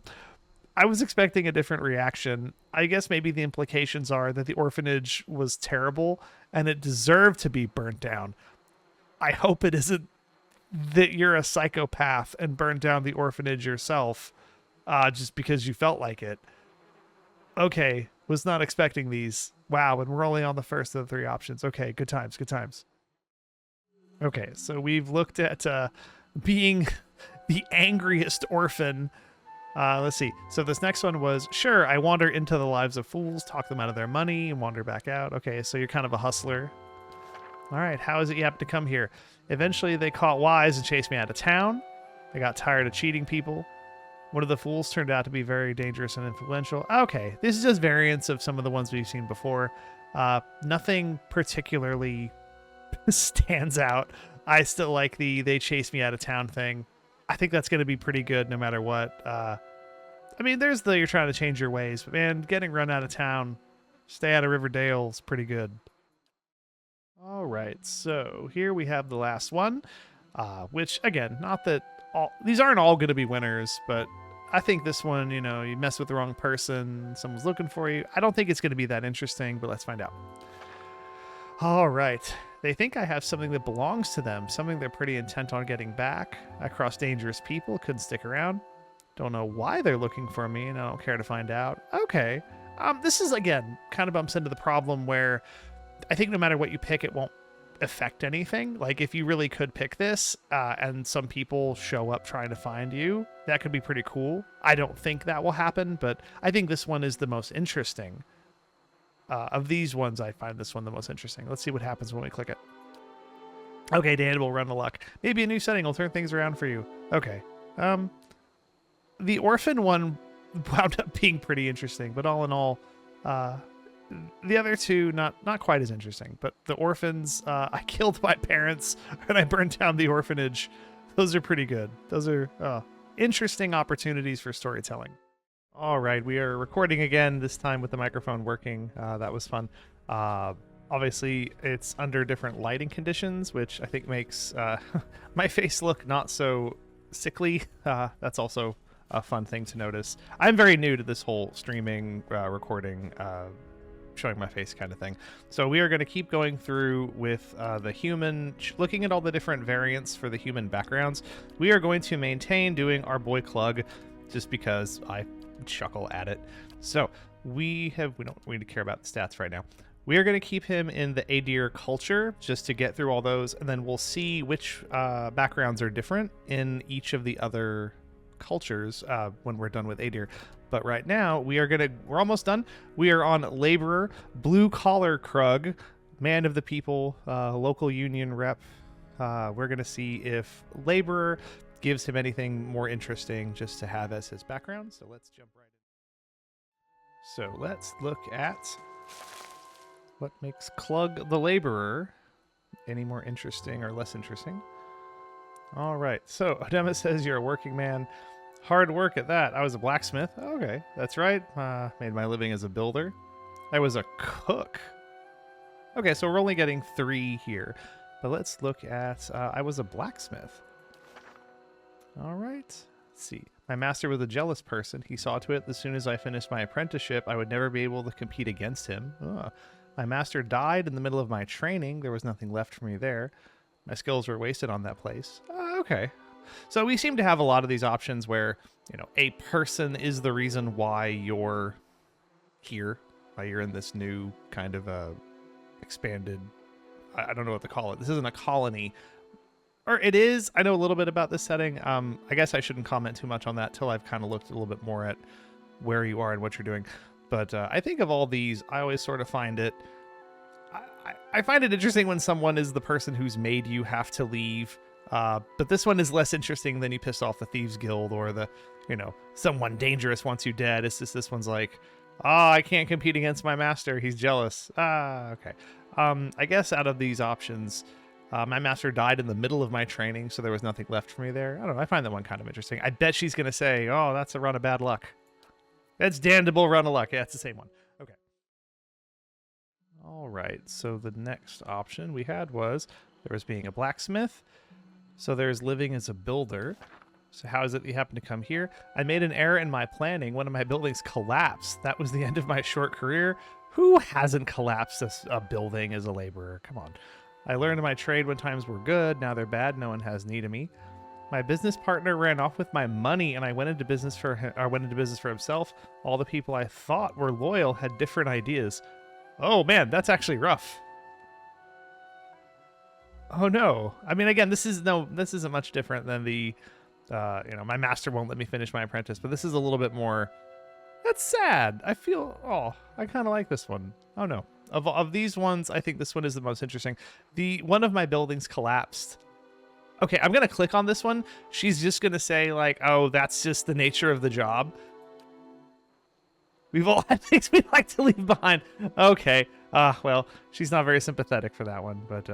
I was expecting a different reaction. I guess maybe the implications are that the orphanage was terrible and it deserved to be burnt down. I hope it isn't that you're a psychopath and burned down the orphanage yourself just because you felt like it. Okay. Was not expecting these. Wow, and we're only on the first of the three options. Okay, good times, good times. Okay, so we've looked at being the angriest orphan. Let's see. So this next one was, sure, I wander into the lives of fools, talk them out of their money, and wander back out. Okay, so you're kind of a hustler. All right, how is it you happen to come here? Eventually they caught wise and chased me out of town. They got tired of cheating people. One of the fools turned out to be very dangerous and influential. Okay, this is just variants of some of the ones we've seen before. Nothing particularly stands out. I still like the they chased me out of town thing. I think that's going to be pretty good no matter what. I mean, there's the you're trying to change your ways, but man, getting run out of town, stay out of Riverdale is pretty good. All right, so here we have the last one, which, again, not that these aren't all going to be winners, but I think this one, you know, you mess with the wrong person, someone's looking for you. I don't think it's going to be that interesting, but let's find out. All right. They think I have something that belongs to them, something they're pretty intent on getting back. I cross dangerous people, couldn't stick around. Don't know why they're looking for me, and I don't care to find out. Okay. This is, again, kind of bumps into the problem where I think no matter what you pick, it won't affect anything. Like, if you really could pick this and some people show up trying to find you, that could be pretty cool. I don't think that will happen, but I think this one is the most interesting. Of these ones, I find this one the most interesting. Let's see what happens when we click it. Okay, Dan, we'll run the luck. Maybe a new setting will turn things around for you. Okay. The orphan one wound up being pretty interesting. But all in all, the other two not quite as interesting. But the orphans, I killed my parents and I burned down the orphanage. Those are pretty good. Those are interesting opportunities for storytelling. All right, we are recording again, this time with the microphone working. That was fun. Obviously, it's under different lighting conditions, which I think makes my face look not so sickly. That's also a fun thing to notice. I'm very new to this whole streaming, recording, showing my face kind of thing. So we are going to keep going through with the human, looking at all the different variants for the human backgrounds. We are going to maintain doing our boy Clug, just because I chuckle at it. So we don't need to care about the stats right now. We are going to keep him in the Adir culture just to get through all those, and then we'll see which backgrounds are different in each of the other cultures when we're done with Adir. But right now we're almost done. We are on laborer, blue collar Krug, man of the people, local union rep. We're going to see if laborer gives him anything more interesting just to have as his background. So let's jump right in. So let's look at what makes Clug the laborer any more interesting or less interesting. All right, so Odema says you're a working man. Hard work at that. I was a blacksmith. Okay, that's right. Made my living as a builder. I was a cook. Okay, so we're only getting 3 here. But let's look at, I was a blacksmith. All right, let's see. My master was a jealous person. He saw to it as soon as I finished my apprenticeship, I would never be able to compete against him. My master died in the middle of my training. There was nothing left for me there. My skills were wasted on that place. Okay. So we seem to have a lot of these options where, you know, a person is the reason why you're here, why you're in this new kind of expanded, I don't know what to call it. This isn't a colony. Or it is. I know a little bit about this setting. I guess I shouldn't comment too much on that till I've kind of looked a little bit more at where you are and what you're doing. But I think of all these, I always sort of find it... I find it interesting when someone is the person who's made you have to leave. But this one is less interesting than you pissed off the Thieves Guild or the, you know, someone dangerous wants you dead. It's just this one's like, I can't compete against my master. He's jealous. Okay. I guess out of these options... my master died in the middle of my training, so there was nothing left for me there. I don't know. I find that one kind of interesting. I bet she's going to say, oh, that's a run of bad luck. That's damnable run of luck. Yeah, it's the same one. Okay. All right. So the next option we had was there was being a blacksmith. So there's living as a builder. So how is it that you happen to come here? I made an error in my planning. One of my buildings collapsed. That was the end of my short career. Who hasn't collapsed a building as a laborer? Come on. I learned my trade when times were good. Now they're bad. No one has need of me. My business partner ran off with my money, and I went into business for himself. All the people I thought were loyal had different ideas. Oh man, that's actually rough. Oh no. I mean, again, this isn't much different than the, my master won't let me finish my apprentice, but this is a little bit more. That's sad. I kind of like this one. Oh no. Of these ones, I think this one is the most interesting. One of my buildings collapsed. Okay, I'm going to click on this one. She's just going to say like, oh, that's just the nature of the job. We've all had things we'd like to leave behind. Okay. Well, she's not very sympathetic for that one, but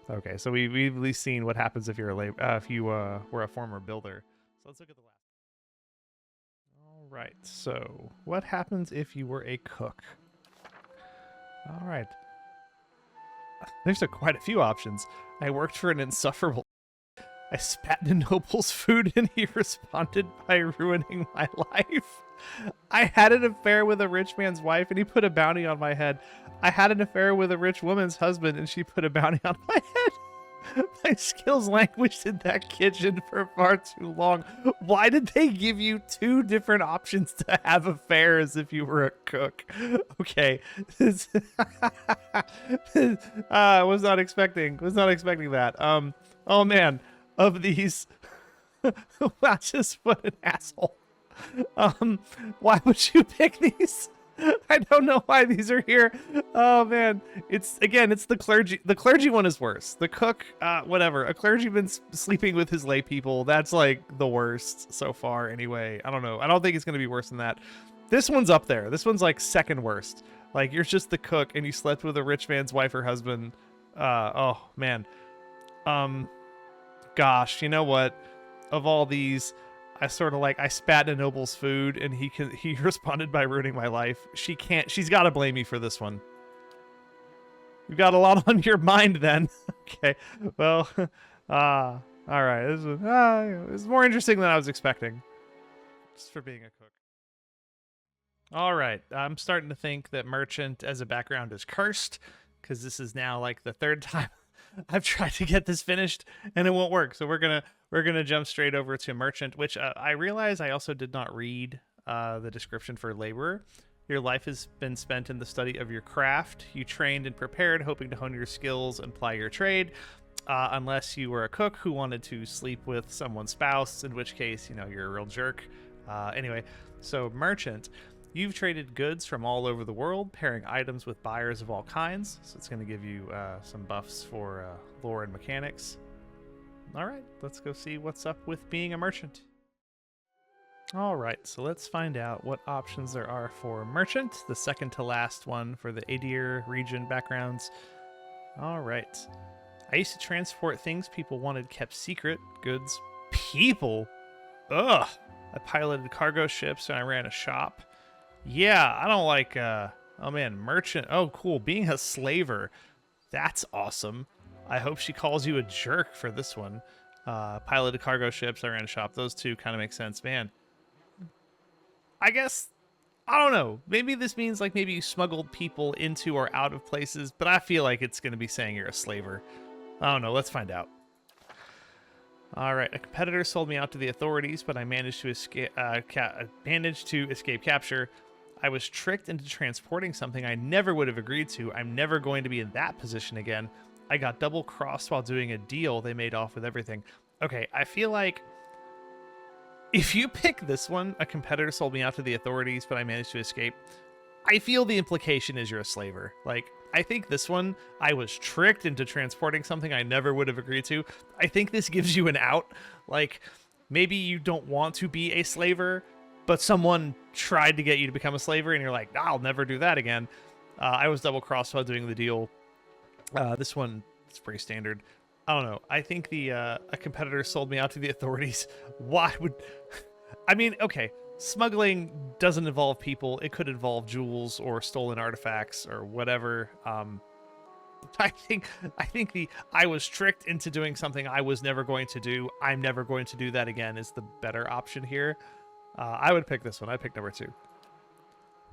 okay. So we've at least seen what happens if you're were a former builder. So let's look at the last. All right. So what happens if you were a cook? All right. There's quite a few options. I worked for an insufferable. I spat in Noble's food and he responded by ruining my life. I had an affair with a rich man's wife and he put a bounty on my head. I had an affair with a rich woman's husband and she put a bounty on my head. My skills languished in that kitchen for far too long. Why did they give you 2 different options to have affairs if you were a cook? Okay. Was not expecting that. Oh man, of these, wow, just what an asshole. Why would you pick these? I don't know why these are here. Oh man, it's the clergy. The clergy one is worse. The cook, whatever. A clergyman sleeping with his lay people. That's like the worst so far. Anyway, I don't know. I don't think it's gonna be worse than that. This one's up there. This one's like second worst. Like you're just the cook and you slept with a rich man's wife or husband. Oh man. Gosh, you know what? Of all these, I sort of I spat in a noble's food and he responded by ruining my life. She's got to blame me for this one. You got a lot on your mind then. Okay. Well, all right. This is more interesting than I was expecting. Just for being a cook. All right. I'm starting to think that merchant as a background is cursed because this is now like the third time I've tried to get this finished and it won't work. So we're gonna jump straight over to merchant, which I realize I also did not read the description for laborer. Your life has been spent in the study of your craft. You trained and prepared, hoping to hone your skills and ply your trade. Unless you were a cook who wanted to sleep with someone's spouse, in which case, you know, you're a real jerk. Anyway, so merchant. You've traded goods from all over the world, pairing items with buyers of all kinds. So it's going to give you some buffs for lore and mechanics. All right, let's go see what's up with being a merchant. All right, so let's find out what options there are for merchant, the second to last one for the Adir region backgrounds. All right. I used to transport things people wanted kept secret. Goods. People? Ugh. I piloted cargo ships and I ran a shop. Yeah, I don't like, oh man, merchant. Oh, cool. Being a slaver. That's awesome. I hope she calls you a jerk for this one. Piloted cargo ships, I ran a shop. Those two kind of make sense. Man, I guess, I don't know. Maybe this means like maybe you smuggled people into or out of places, but I feel like it's going to be saying you're a slaver. I don't know. Let's find out. All right, a competitor sold me out to the authorities, but I managed to escape capture. I was tricked into transporting something I never would have agreed to. I'm never going to be in that position again. I got double-crossed while doing a deal. They made off with everything. Okay, I feel like if you pick this one, a competitor sold me out to the authorities, but I managed to escape. I feel the implication is you're a slaver. Like, I think this one, I was tricked into transporting something I never would have agreed to. I think this gives you an out. Like, maybe you don't want to be a slaver, but someone tried to get you to become a slaver, and you're like, I'll never do that again. I was double-crossed while doing the deal. This one, it's pretty standard. I don't know. I think a competitor sold me out to the authorities. Why would... I mean, okay. Smuggling doesn't involve people. It could involve jewels or stolen artifacts or whatever. I think I was tricked into doing something I was never going to do. I'm never going to do that again is the better option here. I would pick this one. I'd pick number 2.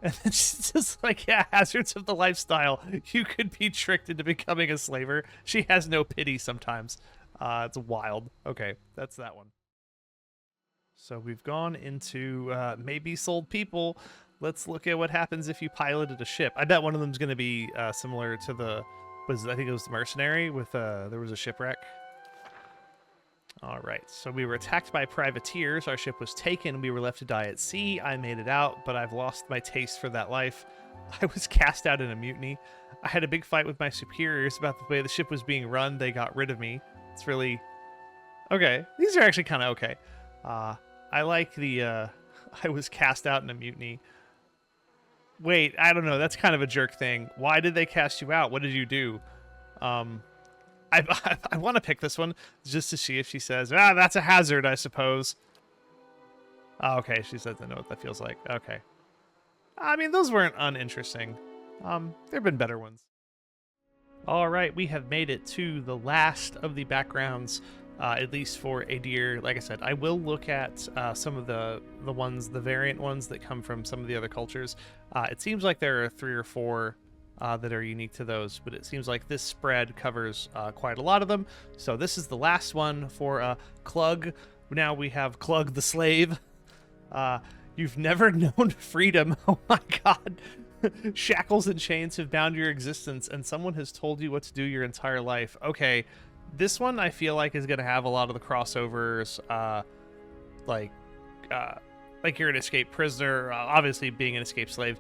And then she's just like, yeah, hazards of the lifestyle. You could be tricked into becoming a slaver. She has no pity sometimes. It's wild. Okay, that's that one. So we've gone into maybe sold people. Let's look at what happens if you piloted a ship. I bet one of them is going to be similar to the, I think it was the mercenary with, there was a shipwreck. All right, so we were attacked by privateers. Our ship was taken. We were left to die at sea. I made it out, but I've lost my taste for that life. I was cast out in a mutiny. I had a big fight with my superiors about the way the ship was being run. They got rid of me. It's really... Okay, these are actually kind of okay. I like the, I was cast out in a mutiny. Wait, I don't know. That's kind of a jerk thing. Why did they cast you out? What did you do? I want to pick this one just to see if she says, that's a hazard, I suppose. Oh, okay, she says, I know what that feels like. Okay. I mean, those weren't uninteresting. There have been better ones. All right, we have made it to the last of the backgrounds, at least for Adir. Like I said, I will look at some of the ones, the variant ones that come from some of the other cultures. It seems like there are 3 or 4 that are unique to those, but it seems like this spread covers quite a lot of them. So this is the last one for Clug. Now we have Clug the Slave. You've never known freedom. Oh my god. Shackles and chains have bound your existence, and someone has told you what to do your entire life. Okay, this one I feel like is going to have a lot of the crossovers, like you're an escaped prisoner, obviously being an escaped slave.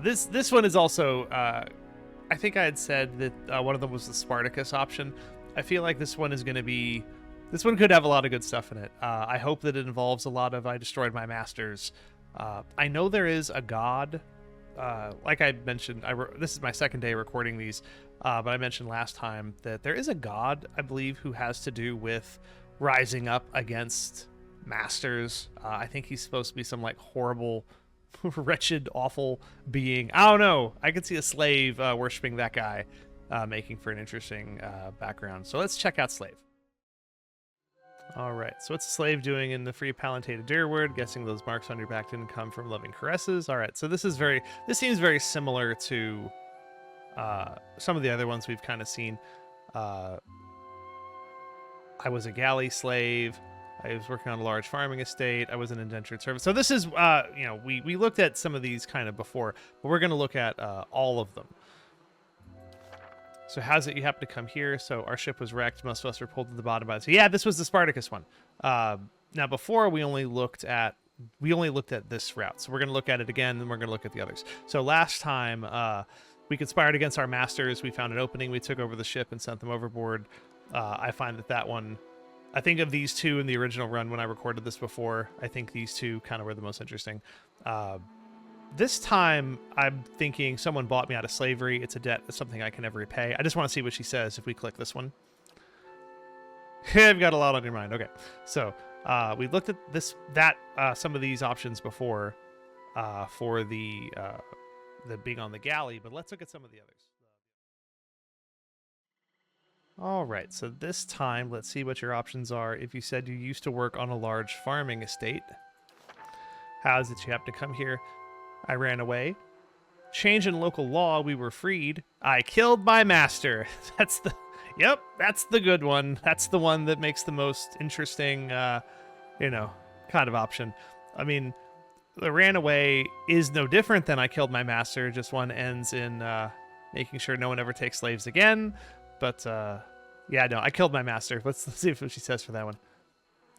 This one is also, I think I had said that one of them was the Spartacus option. I feel like this one is going to be, this one could have a lot of good stuff in it. I hope that it involves a lot of I destroyed my masters. I know there is a god, like I mentioned, this is my second day recording these, but I mentioned last time that there is a god, I believe, who has to do with rising up against masters. I think he's supposed to be some like horrible, wretched, awful being. I don't know. I could see a slave worshiping that guy, making for an interesting background. So let's check out slave. All right, so what's a slave doing in the free palatated dear word? Guessing those marks on your back didn't come from loving caresses. All right, so this seems very similar to some of the other ones we've kind of seen. I was a galley slave. I was working on a large farming estate. I was an indentured servant. So this is, we looked at some of these kind of before, but we're going to look at all of them. So how's it you happen to come here? So our ship was wrecked. Most of us were pulled to the bottom by it. So yeah, this was the Spartacus one. Now before we only looked at this route. So we're going to look at it again, and we're going to look at the others. So last time we conspired against our masters. We found an opening. We took over the ship and sent them overboard. I find that one, I think of these two in the original run when I recorded this before. I think these two kind of were the most interesting. This time, I'm thinking someone bought me out of slavery. It's a debt. It's something I can never repay. I just want to see what she says if we click this one. I've got a lot on your mind. Okay, so we looked at some of these options before for the being on the galley, but let's look at some of the others. All right, so this time, let's see what your options are. If you said you used to work on a large farming estate, how is it you happen to come here? I ran away. Change in local law, we were freed. I killed my master. That's the good one. That's the one that makes the most interesting, kind of option. I mean, the ran away is no different than I killed my master. Just one ends in making sure no one ever takes slaves again. But, yeah, no, I killed my master. Let's see what she says for that one.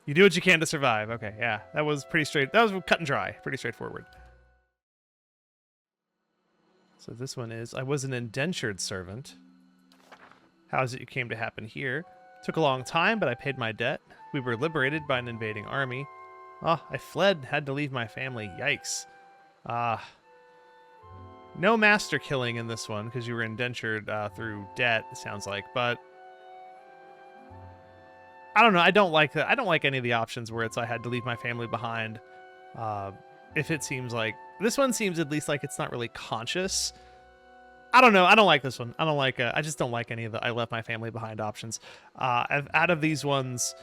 You do what you can to survive. Okay, yeah, that was pretty straight. That was cut and dry. Pretty straightforward. So this one is, I was an indentured servant. How is it you came to happen here? Took a long time, but I paid my debt. We were liberated by an invading army. I fled, had to leave my family. Yikes. No master killing in this one, because you were indentured through debt, it sounds like, but I don't know. I don't like that. I don't like any of the options where it's I had to leave my family behind. If it seems like this one seems at least like it's not really conscious. I don't know. I don't like this one. I don't like. I just don't like any of the I left my family behind options. Out of these ones,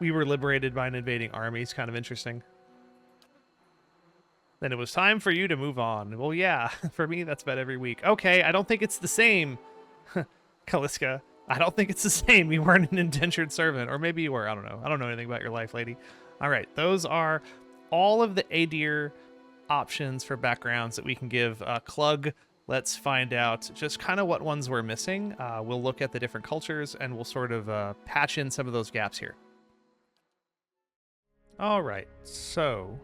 we were liberated by an invading army. It's kind of interesting. Then it was time for you to move on. Well, yeah, for me, that's about every week. Okay, I don't think it's the same, Kaliska. I don't think it's the same. You weren't an indentured servant, or maybe you were. I don't know. I don't know anything about your life, lady. All right, those are all of the Adir options for backgrounds that we can give Clug. Let's find out just kind of what ones we're missing. We'll look at the different cultures, and we'll sort of patch in some of those gaps here. All right, so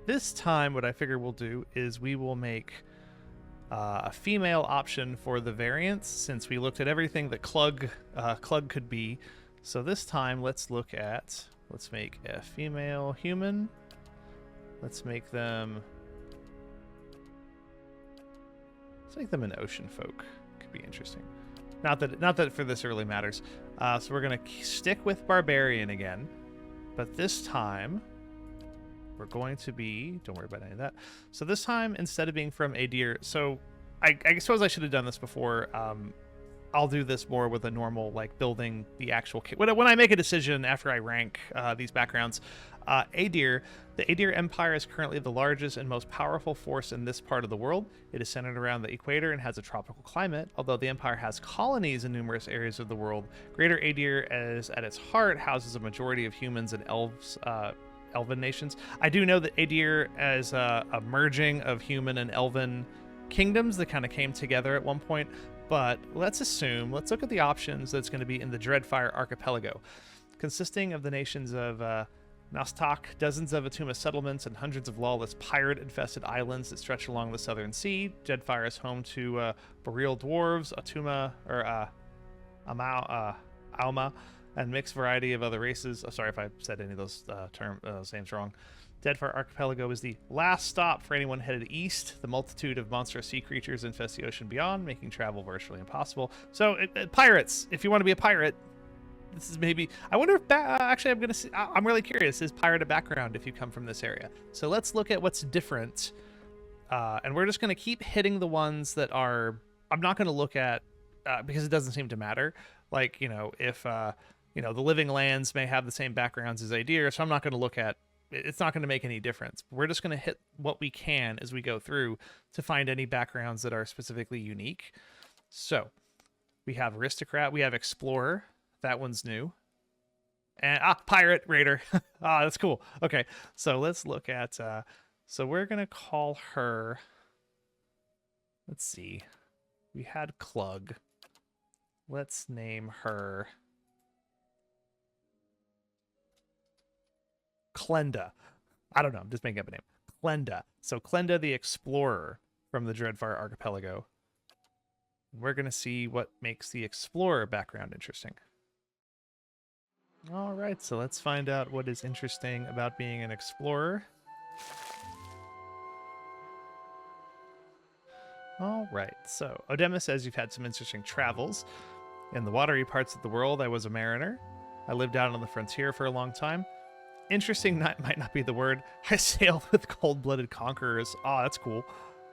this time what I figure we'll do is we will make a female option for the variants, since we looked at everything that Clug could be. So this time let's make a female human. Let's make them an ocean folk. Could be interesting. Not that for this it really matters. So we're gonna stick with barbarian again, but this time we're going to be, don't worry about any of that. So this time, instead of being from Adir, so I suppose I should have done this before. I'll do this more with a normal, like, building the actual kit. When I make a decision after I rank these backgrounds, Adir, the Adir Empire is currently the largest and most powerful force in this part of the world. It is centered around the equator and has a tropical climate. Although the Empire has colonies in numerous areas of the world, Greater Adir, as at its heart, houses a majority of humans and elves, elven nations. I do know that Adir is a merging of human and elven kingdoms that kind of came together at one point, but let's look at the options that's going to be in the Dreadfire Archipelago, consisting of the nations of Nostok, dozens of Atuma settlements, and hundreds of lawless pirate-infested islands that stretch along the southern sea. Dreadfire is home to boreal dwarves, Atuma, or Auma, and mixed variety of other races. Oh, sorry if I said any of those names wrong. Dreadfire Archipelago is the last stop for anyone headed east. The multitude of monstrous sea creatures infest the ocean beyond, making travel virtually impossible. So, pirates, if you want to be a pirate, this is maybe... I wonder if... actually, I'm really curious. Is pirate a background if you come from this area? So let's look at what's different. And we're just going to keep hitting the ones that are... I'm not going to look at... because it doesn't seem to matter. Like, if... the living lands may have the same backgrounds as Aedir, so I'm not going to look at... It's not going to make any difference. We're just going to hit what we can as we go through to find any backgrounds that are specifically unique. So, we have Aristocrat. We have Explorer. That one's new. And Pirate Raider. That's cool. Okay, so let's look at so we're gonna call her, let's see, we had Clug. Let's name her Klenda. I don't know, I'm just making up a name. Klenda. So Klenda the Explorer from the Dreadfire Archipelago. We're gonna see what makes the Explorer background interesting. All right, so let's find out what is interesting about being an explorer. All right, so Odema says you've had some interesting travels. In the watery parts of the world, I was a mariner. I lived out on the frontier for a long time. Interesting might not be the word. I sailed with cold-blooded conquerors. Oh, that's cool.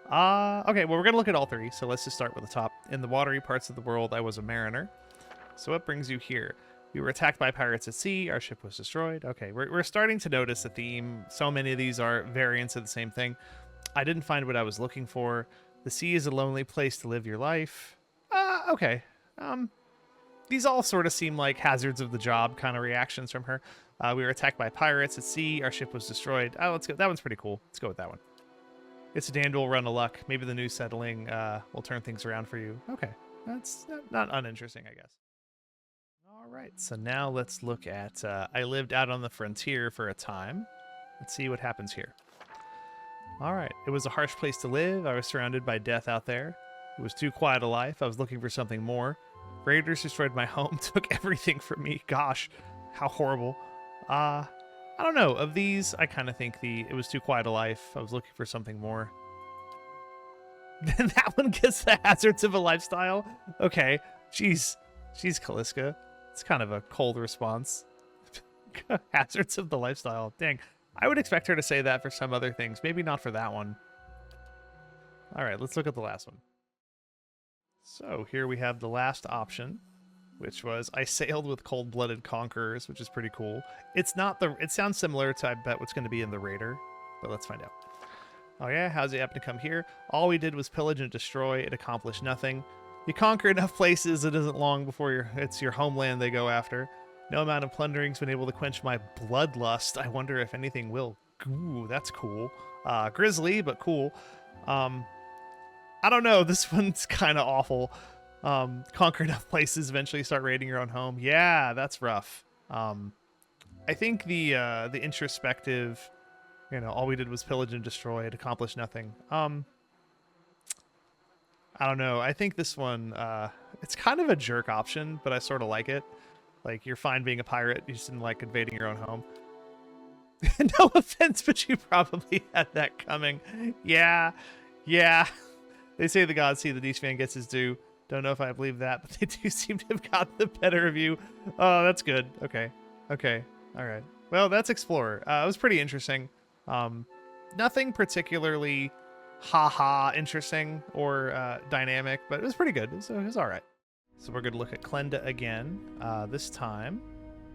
Okay, well, we're going to look at all three, so let's just start with the top. In the watery parts of the world, I was a mariner. So what brings you here? We were attacked by pirates at sea. Our ship was destroyed. Okay, we're starting to notice a theme. So many of these are variants of the same thing. I didn't find what I was looking for. The sea is a lonely place to live your life. Okay. These all sort of seem like hazards of the job kind of reactions from her. We were attacked by pirates at sea. Our ship was destroyed. Oh, let's go. That one's pretty cool. Let's go with that one. It's a Dandul run of luck. Maybe the new settling will turn things around for you. Okay. That's not uninteresting, I guess. All right, so now let's look at, I lived out on the frontier for a time. Let's see what happens here. All right, it was a harsh place to live. I was surrounded by death out there. It was too quiet a life. I was looking for something more. Raiders destroyed my home, took everything from me. Gosh, how horrible. I don't know. Of these, I kind of think it was too quiet a life. I was looking for something more. Then that one gets the hazards of a lifestyle. Okay, she's Kaliska. It's kind of a cold response. Hazards of the lifestyle. Dang. I would expect her to say that for some other things. Maybe not for that one. All right, let's look at the last one. So here we have the last option, which was I sailed with cold-blooded conquerors, which is pretty cool. It's not the... It sounds similar to, I bet, what's going to be in the Raider, but let's find out. Oh yeah, how's it happen to come here? All we did was pillage and destroy. It accomplished nothing. You conquer enough places, it isn't long before it's your homeland they go after. No amount of plundering's been able to quench my bloodlust. I wonder if anything will. Ooh, that's cool. Grisly, but cool. I don't know. This one's kind of awful. Conquer enough places, eventually start raiding your own home. Yeah, that's rough. I think the introspective, all we did was pillage and destroy. It accomplished nothing. I don't know. I think this one, it's kind of a jerk option, but I sort of like it. Like, you're fine being a pirate. You just didn't like invading your own home. No offense, but you probably had that coming. Yeah. They say the gods see the niche fan gets his due. Don't know if I believe that, but they do seem to have gotten the better of you. Oh, that's good. Okay. All right. Well, that's Explorer. It was pretty interesting. Nothing particularly interesting or dynamic, but it was pretty good. It was all right. So we're going to look at Klenda again this time.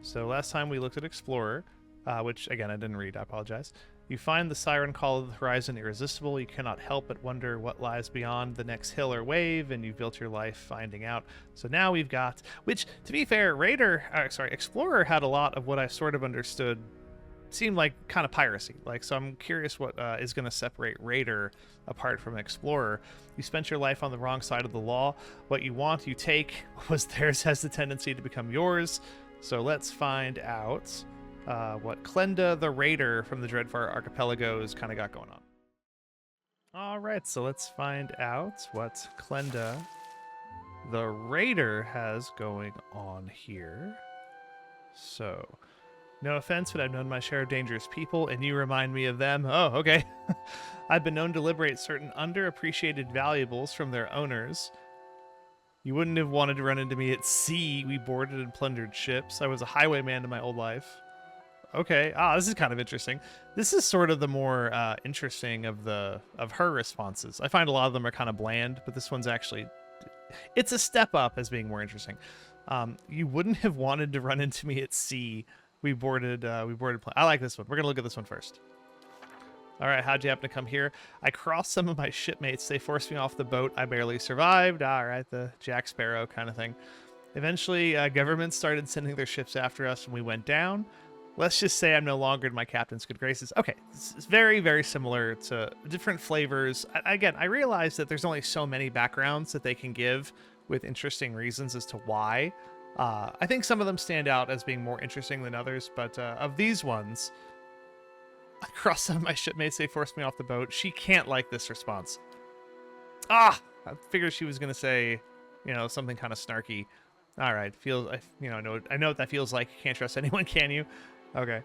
So last time we looked at Explorer, which again I didn't read. I apologize. You find the siren call of the horizon irresistible. You cannot help but wonder what lies beyond the next hill or wave, and you've built your life finding out. So now we've got, which to be fair, Explorer had a lot of what I sort of understood seemed like kind of piracy. So I'm curious what is going to separate Raider apart from Explorer. You spent your life on the wrong side of the law. What you want, you take. What was theirs has the tendency to become yours. So let's find out. what Klenda the Raider from the Dreadfire Archipelago has kind of got going on. All right, so let's find out what Klenda the Raider has going on here. So, no offense, but I've known my share of dangerous people, and you remind me of them. Oh, okay. I've been known to liberate certain underappreciated valuables from their owners. You wouldn't have wanted to run into me at sea. We boarded and plundered ships. I was a highwayman in my old life. Okay. This is kind of interesting. This is sort of the more interesting of her responses. I find a lot of them are kind of bland, but this one's actually, it's a step up as being more interesting. You wouldn't have wanted to run into me at sea. We boarded. I like this one. We're gonna look at this one first. All right, how'd you happen to come here? I crossed some of my shipmates. They forced me off the boat. I barely survived. All right, the Jack Sparrow kind of thing. Eventually, governments started sending their ships after us, and we went down. Let's just say I'm no longer in my captain's good graces. Okay, it's very, very similar to different flavors. Again, I realize that there's only so many backgrounds that they can give with interesting reasons as to why. I think some of them stand out as being more interesting than others, but of these ones, I crossed some of my shipmates. They forced me off the boat. She can't like this response. I figured she was going to say, something kind of snarky. All right, I know what that feels like. You can't trust anyone, can you? Okay.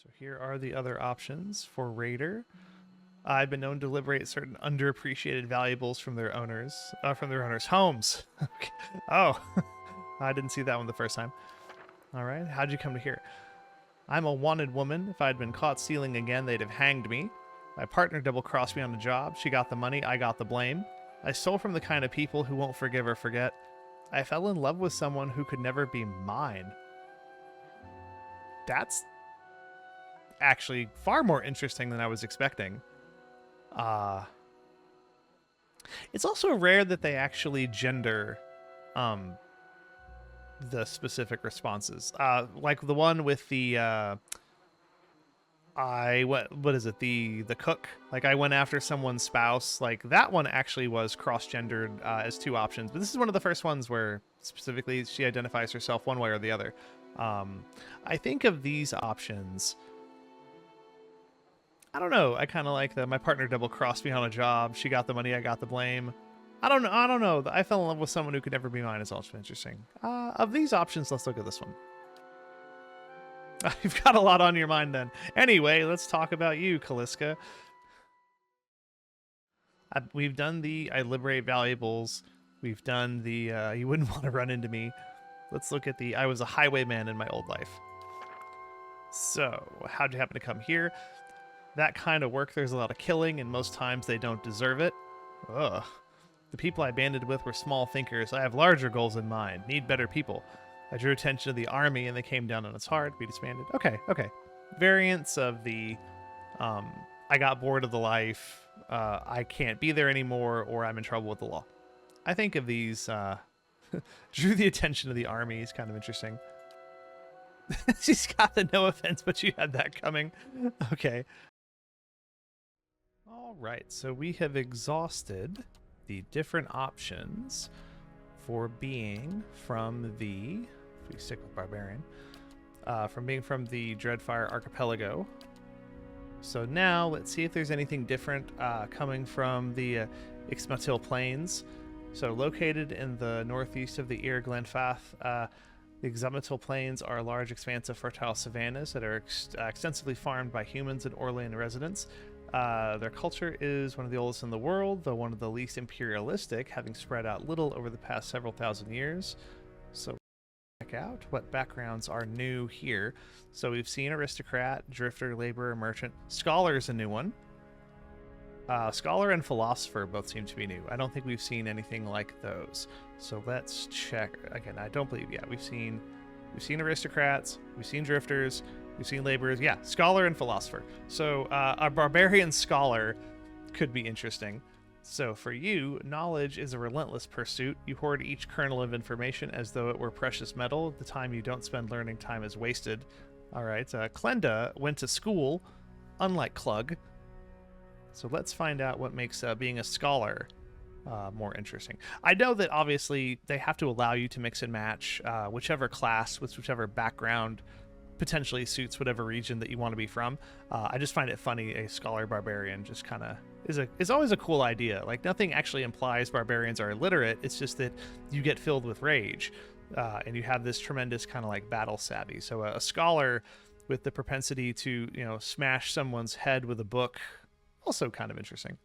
So here are the other options for Raider. I've been known to liberate certain underappreciated valuables from their owners' homes. Okay. Oh, I didn't see that one the first time. All right, how'd you come to here? I'm a wanted woman. If I'd been caught stealing again, they'd have hanged me. My partner double-crossed me on the job. She got the money, I got the blame. I stole from the kind of people who won't forgive or forget. I fell in love with someone who could never be mine. That's actually far more interesting than I was expecting. It's also rare that they actually gender the specific responses. Like the one with the what is it? The cook. Like I went after someone's spouse. Like that one actually was cross-gendered as two options. But this is one of the first ones where specifically she identifies herself one way or the other. I think of these options. I don't know. I kind of like my partner double-crossed me on a job. She got the money. I got the blame. I don't know. I fell in love with someone who could never be mine is also interesting. Of these options, let's look at this one. You've got a lot on your mind then. Anyway, let's talk about you, Kaliska. We've done the I liberate valuables. We've done the you wouldn't want to run into me. Let's look at the I was a highwayman in my old life. So, how'd you happen to come here? That kind of work, there's a lot of killing, and most times they don't deserve it. Ugh. The people I banded with were small thinkers. I have larger goals in mind. Need better people. I drew attention to the army, and they came down on its heart. We disbanded. Okay. Variants of the, I got bored of the life, I can't be there anymore, or I'm in trouble with the law. I think of these, drew the attention of the army is kind of interesting. She's got the no offense, but you had that coming. Okay. All right, so we have exhausted the different options for being from the, if we stick with Barbarian, from being from the Dreadfire Archipelago. So now let's see if there's anything different coming from the Ixmitil Plains. So located in the northeast of the Ir Glenfath, the Ixmitil Plains are large, expansive, fertile savannas that are extensively farmed by humans and Orlean residents. Their culture is one of the oldest in the world, though one of the least imperialistic, having spread out little over the past several thousand years. So check out what backgrounds are new here. So we've seen aristocrat, drifter, laborer, merchant. Scholar is a new one. Scholar and philosopher both seem to be new. I don't think we've seen anything like those. So let's check. Again, I don't believe, we've seen aristocrats, we've seen drifters, we've seen laborers. Yeah, scholar and philosopher. So a barbarian scholar could be interesting. So for you, knowledge is a relentless pursuit. You hoard each kernel of information as though it were precious metal. The time you don't spend learning, time is wasted. All right, Klenda went to school, unlike Klug. So let's find out what makes being a scholar more interesting. I know that obviously they have to allow you to mix and match whichever class with whichever background potentially suits whatever region that you want to be from. I just find it funny a scholar barbarian just kind of is always a cool idea. Like, nothing actually implies barbarians are illiterate. It's just that you get filled with rage, and you have this tremendous kind of like battle savvy. So a scholar with the propensity to, you know, smash someone's head with a book, also kind of interesting.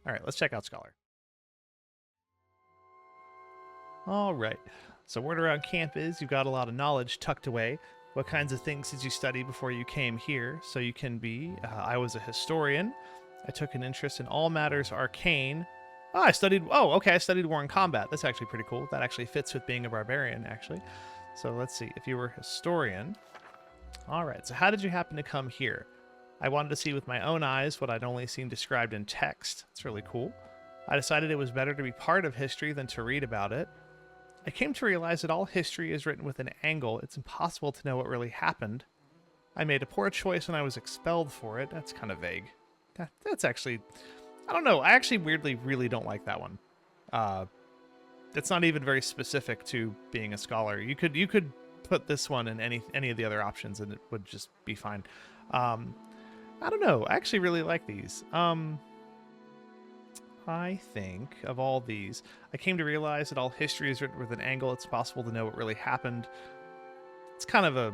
All right, let's check out Scholar. All right, so word around camp is you've got a lot of knowledge tucked away. What kinds of things did you study before you came here? So you can be, I was a historian. I took an interest in all matters arcane. I studied war and combat. That's actually pretty cool. That actually fits with being a barbarian, actually. So let's see, if you were a historian. All right, so how did you happen to come here? I wanted to see with my own eyes what I'd only seen described in text. It's really cool. I decided it was better to be part of history than to read about it. I came to realize that all history is written with an angle. It's impossible to know what really happened. I made a poor choice when I was expelled for it. That's kind of vague. That's actually, I don't know. I actually weirdly really don't like that one. It's not even very specific to being a scholar. You could put this one in any of the other options and it would just be fine. I don't know. I actually really like these. I think of all these, I came to realize that all history is written with an angle. It's possible to know what really happened. It's kind of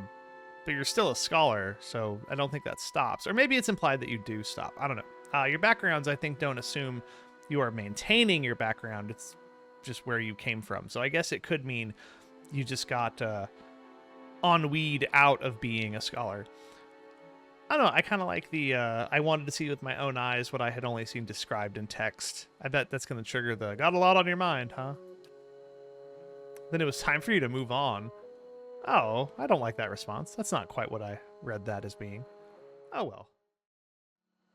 but you're still a scholar, so I don't think that stops. Or maybe it's implied that you do stop. I don't know. Your backgrounds, I think, don't assume you are maintaining your background. It's just where you came from. So I guess it could mean you just got ennuied out of being a scholar. I don't know, I kind of like the, I wanted to see with my own eyes what I had only seen described in text. I bet that's going to trigger the, got a lot on your mind, huh? Then it was time for you to move on. Oh, I don't like that response. That's not quite what I read that as being. Oh well.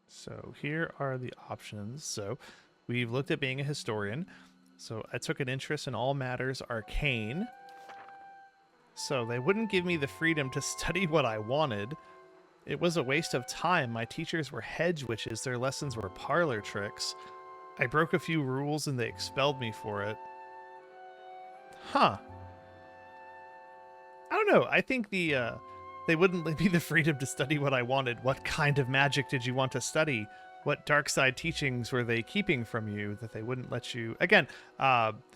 So here are the options. So we've looked at being a historian. So I took an interest in all matters arcane. So they wouldn't give me the freedom to study what I wanted. It was a waste of time. My teachers were hedge witches. Their lessons were parlor tricks. I broke a few rules and they expelled me for it. Huh. I don't know. I think they wouldn't give me the freedom to study what I wanted. What kind of magic did you want to study? What dark side teachings were they keeping from you that they wouldn't let you? Again,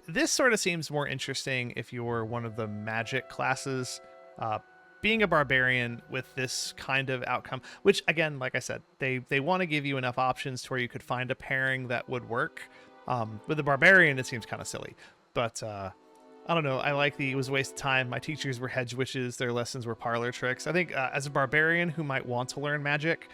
this sort of seems more interesting if you're one of the magic classes. Being a barbarian with this kind of outcome, which again, like I said, they want to give you enough options to where you could find a pairing that would work. With the barbarian, it seems kind of silly, but I don't know. I like it was a waste of time. My teachers were hedge witches. Their lessons were parlor tricks. I think as a barbarian who might want to learn magic,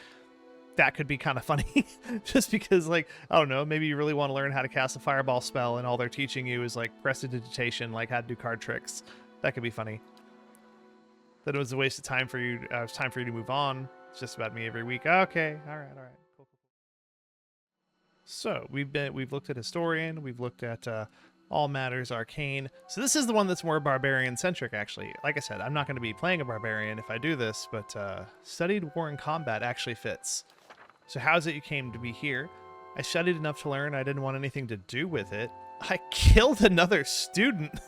that could be kind of funny just because, like, I don't know, maybe you really want to learn how to cast a fireball spell and all they're teaching you is like prestidigitation, like how to do card tricks. That could be funny. That it was a waste of time for you. It's time for you to move on. It's just about me every week. Okay. All right. Cool. So we've looked at historian. We've looked at all matters arcane. So this is the one that's more barbarian centric, actually. Like I said, I'm not going to be playing a barbarian if I do this, but studied war and combat actually fits. So how is it you came to be here? I studied enough to learn. I didn't want anything to do with it. I killed another student.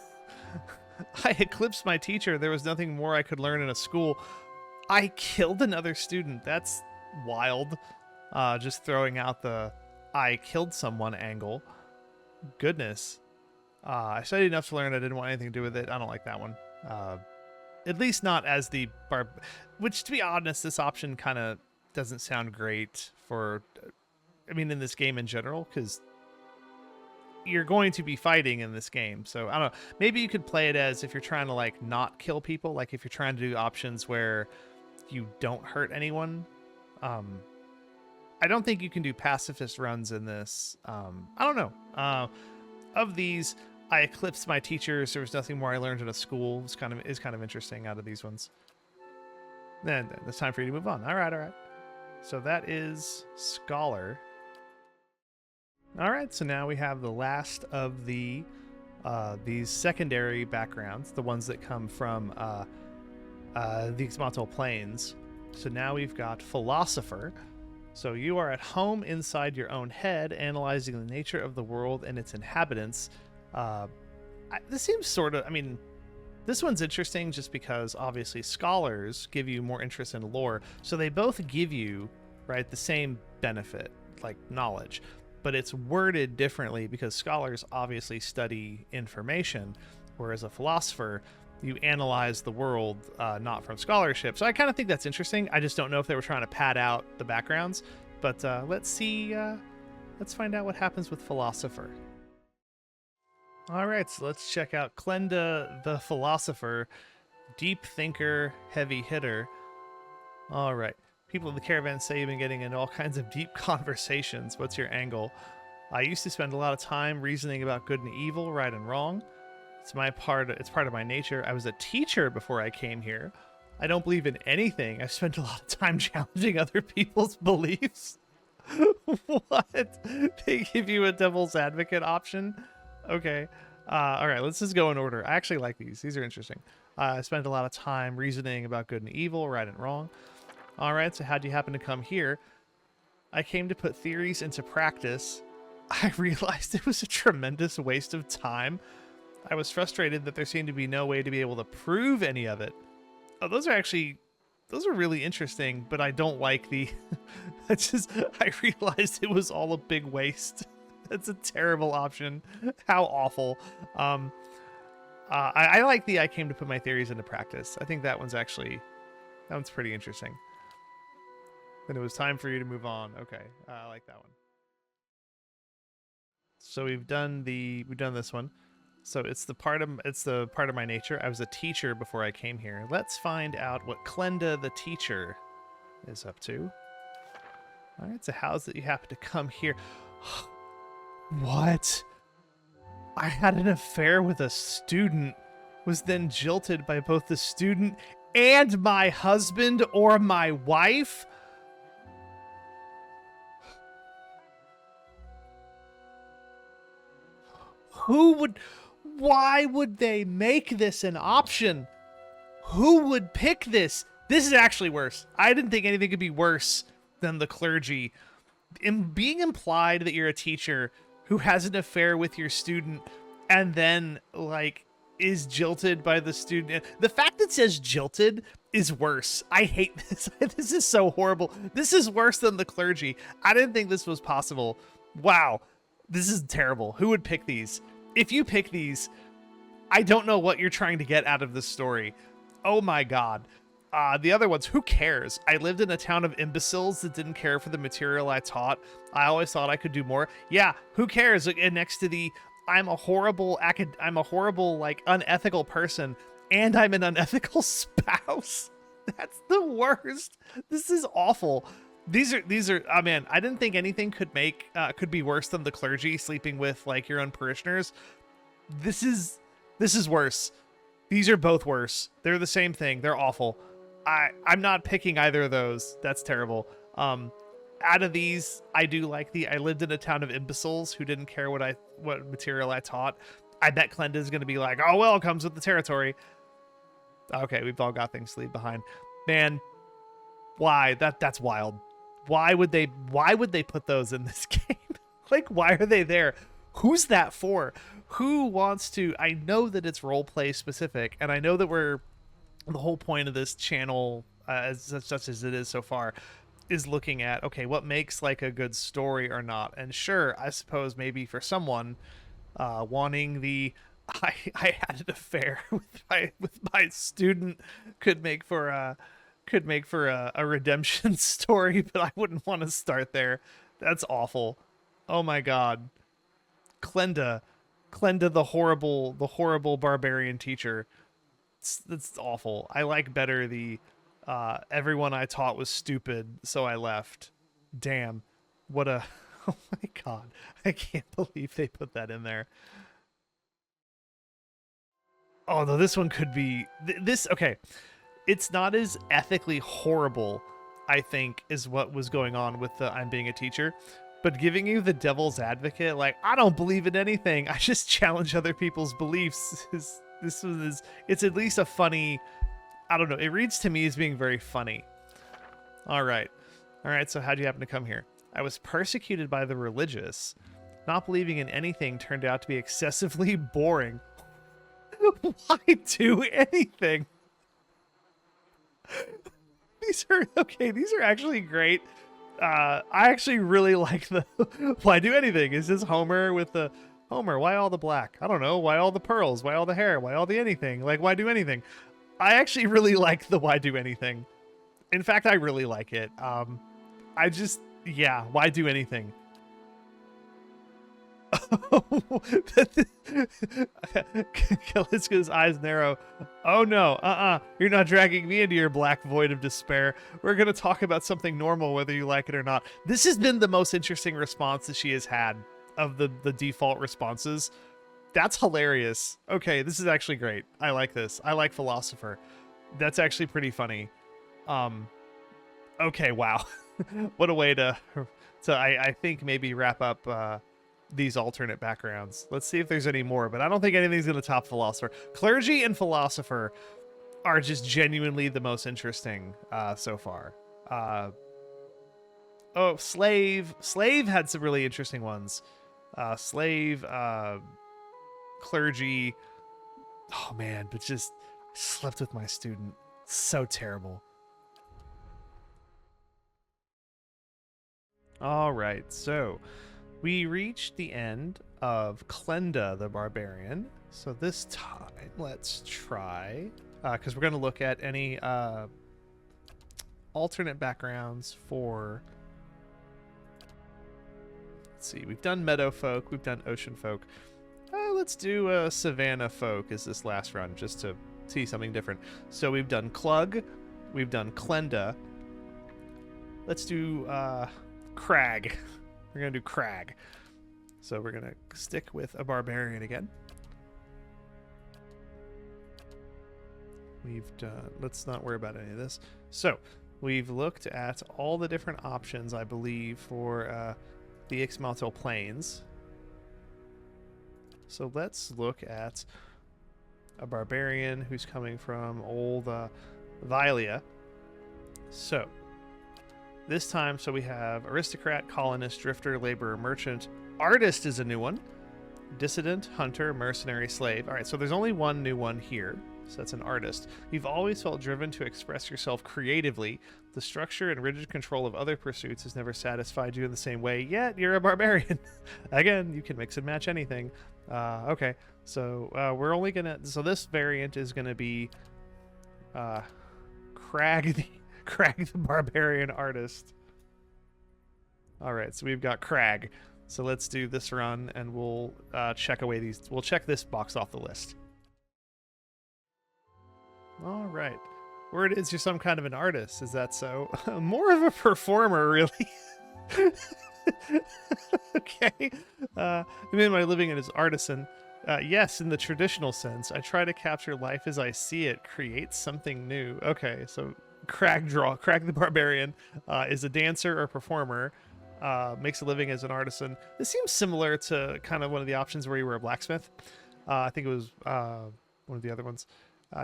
I eclipsed my teacher. There was nothing more I could learn in a school. I killed another student. That's wild. Just throwing out the I killed someone angle. Goodness. I studied enough to learn. I didn't want anything to do with it. I don't like that one. At least not as the which, to be honest, this option kind of doesn't sound great for, I mean, in this game in general, because you're going to be fighting in this game. So I don't know, maybe you could play it as if you're trying to like not kill people, like if you're trying to do options where you don't hurt anyone. I don't think you can do pacifist runs in this. I don't know. Of these, I eclipsed my teachers. There was nothing more I learned in a school. It's kind of interesting out of these ones. Then it's time for you to move on. All right. So that is Scholar. All right, so now we have the last of these secondary backgrounds, the ones that come from the Exmontal Plains. So now we've got Philosopher. So you are at home inside your own head, analyzing the nature of the world and its inhabitants. This seems sort of, I mean, this one's interesting just because obviously scholars give you more interest in lore. So they both give you, right, the same benefit, like knowledge, but it's worded differently because scholars obviously study information, whereas a philosopher, you analyze the world, not from scholarship. So I kind of think that's interesting. I just don't know if they were trying to pad out the backgrounds, but let's see. Let's find out what happens with philosopher. All right, so let's check out Klenda the philosopher, deep thinker, heavy hitter. All right, people in the caravan say you've been getting into all kinds of deep conversations. What's your angle? I used to spend a lot of time reasoning about good and evil, right and wrong. It's part of my nature. I was a teacher before I came here. I don't believe in anything. I spent a lot of time challenging other people's beliefs. What? They give you a devil's advocate option? Okay. All right, let's just go in order. I actually like these. These are interesting. I spent a lot of time reasoning about good and evil, right and wrong. All right, so how'd you happen to come here? I came to put theories into practice. I realized it was a tremendous waste of time. I was frustrated that there seemed to be no way to be able to prove any of it. Oh, those are really interesting, but I don't like the... I realized it was all a big waste. That's a terrible option. How awful. I like the I came to put my theories into practice. I think that one's pretty interesting. Then it was time for you to move on. Okay, I like that one. So we've done this one. So it's the part of my nature. I was a teacher before I came here. Let's find out what Klenda the teacher is up to. All right, so how's it you happen to come here? What? I had an affair with a student, was then jilted by both the student and my husband or my wife? Why would they make this an option? Who would pick this? This is actually worse. I didn't think anything could be worse than the clergy. Being implied that you're a teacher who has an affair with your student and then, like, is jilted by the student. The fact that it says jilted is worse. I hate this. This is so horrible. This is worse than the clergy. I didn't think this was possible. Wow. This is terrible. Who would pick these? If you pick these, I don't know what you're trying to get out of this story. Oh my God. The other ones, who cares? I lived in a town of imbeciles that didn't care for the material I taught. I always thought I could do more. Yeah, who cares? And next to the, I'm a horrible, like, unethical person, and I'm an unethical spouse. That's the worst. This is awful. These are, oh man, I didn't think anything could be worse than the clergy sleeping with, like, your own parishioners. This is worse. These are both worse. They're the same thing. They're awful. I'm not picking either of those. That's terrible. Out of these, I do like I lived in a town of imbeciles who didn't care what material I taught. I bet Klenda's going to be like, oh, well, it comes with the territory. Okay, we've all got things to leave behind. Man, why? That's wild. Why would they put those in this game? Like, why are they there? Who's that for? Who wants to? I know that it's roleplay specific, and I know that the whole point of this channel, such as it is so far, is looking at, okay, what makes, like, a good story or not. And sure, I suppose maybe for someone wanting the I had an affair with my student could make for a redemption story, but I wouldn't want to start there. That's awful. Oh my God. Klenda the horrible barbarian teacher. That's awful. I like better the everyone I taught was stupid, so I left. Damn. What a oh my God. I can't believe they put that in there. Oh, no, this one could be okay. It's not as ethically horrible, I think, is what was going on with the I'm being a teacher. But giving you the devil's advocate, like, I don't believe in anything, I just challenge other people's beliefs, it's at least a funny, I don't know, it reads to me as being very funny. All right. All right, so how'd you happen to come here? I was persecuted by the religious. Not believing in anything turned out to be excessively boring. Why do anything? These are okay. These are actually great. I actually really like the why do anything. Is this Homer with the Homer? Why all the black? I don't know. Why all the pearls? Why all the hair? Why all the anything? Like, why do anything? I actually really like the why do anything. In fact, I really like it. Yeah, why do anything? Kaliska's eyes narrow. Oh no, you're not dragging me into your black void of despair. We're gonna talk about something normal, whether you like it or not. This has been the most interesting response that she has had of the default responses. That's hilarious. Okay, this is actually great. I like this. I like Philosopher. That's actually pretty funny. Okay, wow. What a way to I think maybe wrap up these alternate backgrounds. Let's see if there's any more, but I don't think anything's going to top Philosopher. Clergy and Philosopher are just genuinely the most interesting so far. Oh, Slave had some really interesting ones. Slave, Clergy. Oh man, but just slept with my student. So terrible. All right, so we reached the end of Klenda the Barbarian. So this time, let's try, because we're going to look at any alternate backgrounds for, let's see, we've done Meadow Folk, we've done Ocean Folk. Let's do Savannah Folk as this last run, just to see something different. So we've done Klug, we've done Klenda. Let's do Crag. We're going to do Crag. So we're going to stick with a barbarian again. We've done, let's not worry about any of this. So we've looked at all the different options, I believe, for the Ixmaltil Plains. So let's look at a barbarian who's coming from old Vilia. So this time, so we have aristocrat, colonist, drifter, laborer, merchant. Artist is a new one. Dissident, hunter, mercenary, slave. All right, so there's only one new one here. So that's an artist. You've always felt driven to express yourself creatively. The structure and rigid control of other pursuits has never satisfied you in the same way, yet you're a barbarian. Again, you can mix and match anything. Okay, so we're only gonna, so this variant is gonna be Crag the Barbarian Artist. All right, so we've got Crag. So let's do this run, and we'll check away these. We'll check this box off the list. All right, word is you're some kind of an artist. Is that so? More of a performer, really. Okay. I mean, my living as artisan. Yes, in the traditional sense, I try to capture life as I see it, create something new. Okay, so Crag the Barbarian is a dancer or performer, makes a living as an artisan. This seems similar to kind of one of the options where you were a blacksmith. I think it was one of the other ones.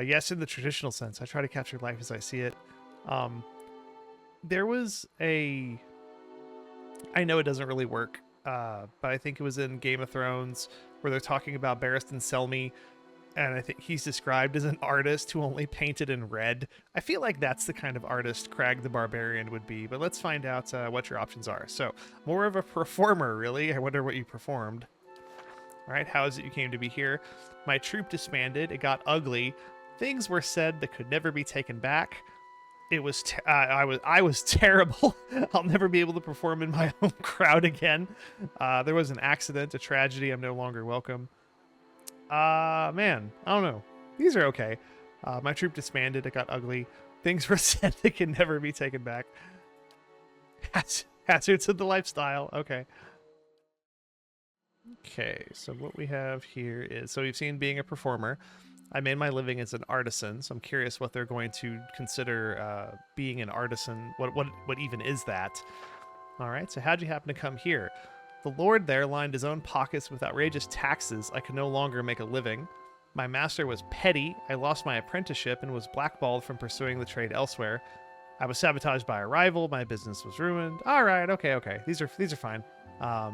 Yes, in the traditional sense, I try to capture life as I see it. There was a, I know it doesn't really work, but I think it was in Game of Thrones where they're talking about Barristan Selmy, and I think he's described as an artist who only painted in red. I feel like that's the kind of artist Crag the Barbarian would be, but let's find out what your options are. So, more of a performer, really. I wonder what you performed. All right, how is it you came to be here? My troop disbanded. It got ugly. Things were said that could never be taken back. It was I was terrible. I'll never be able to perform in my own crowd again. There was an accident, a tragedy. I'm no longer welcome. Man, I don't know. These are okay. My troop disbanded. It got ugly. Things were said that can never be taken back. Hazards of the lifestyle. Okay. Okay, so what we have here is, so we've seen being a performer. I made my living as an artisan, so I'm curious what they're going to consider being an artisan. What even is that? All right, so how'd you happen to come here? The lord there lined his own pockets with outrageous taxes. I could no longer make a living. My master was petty. I lost my apprenticeship and was blackballed from pursuing the trade elsewhere. I was sabotaged by a rival. My business was ruined. All right, okay. These are fine. I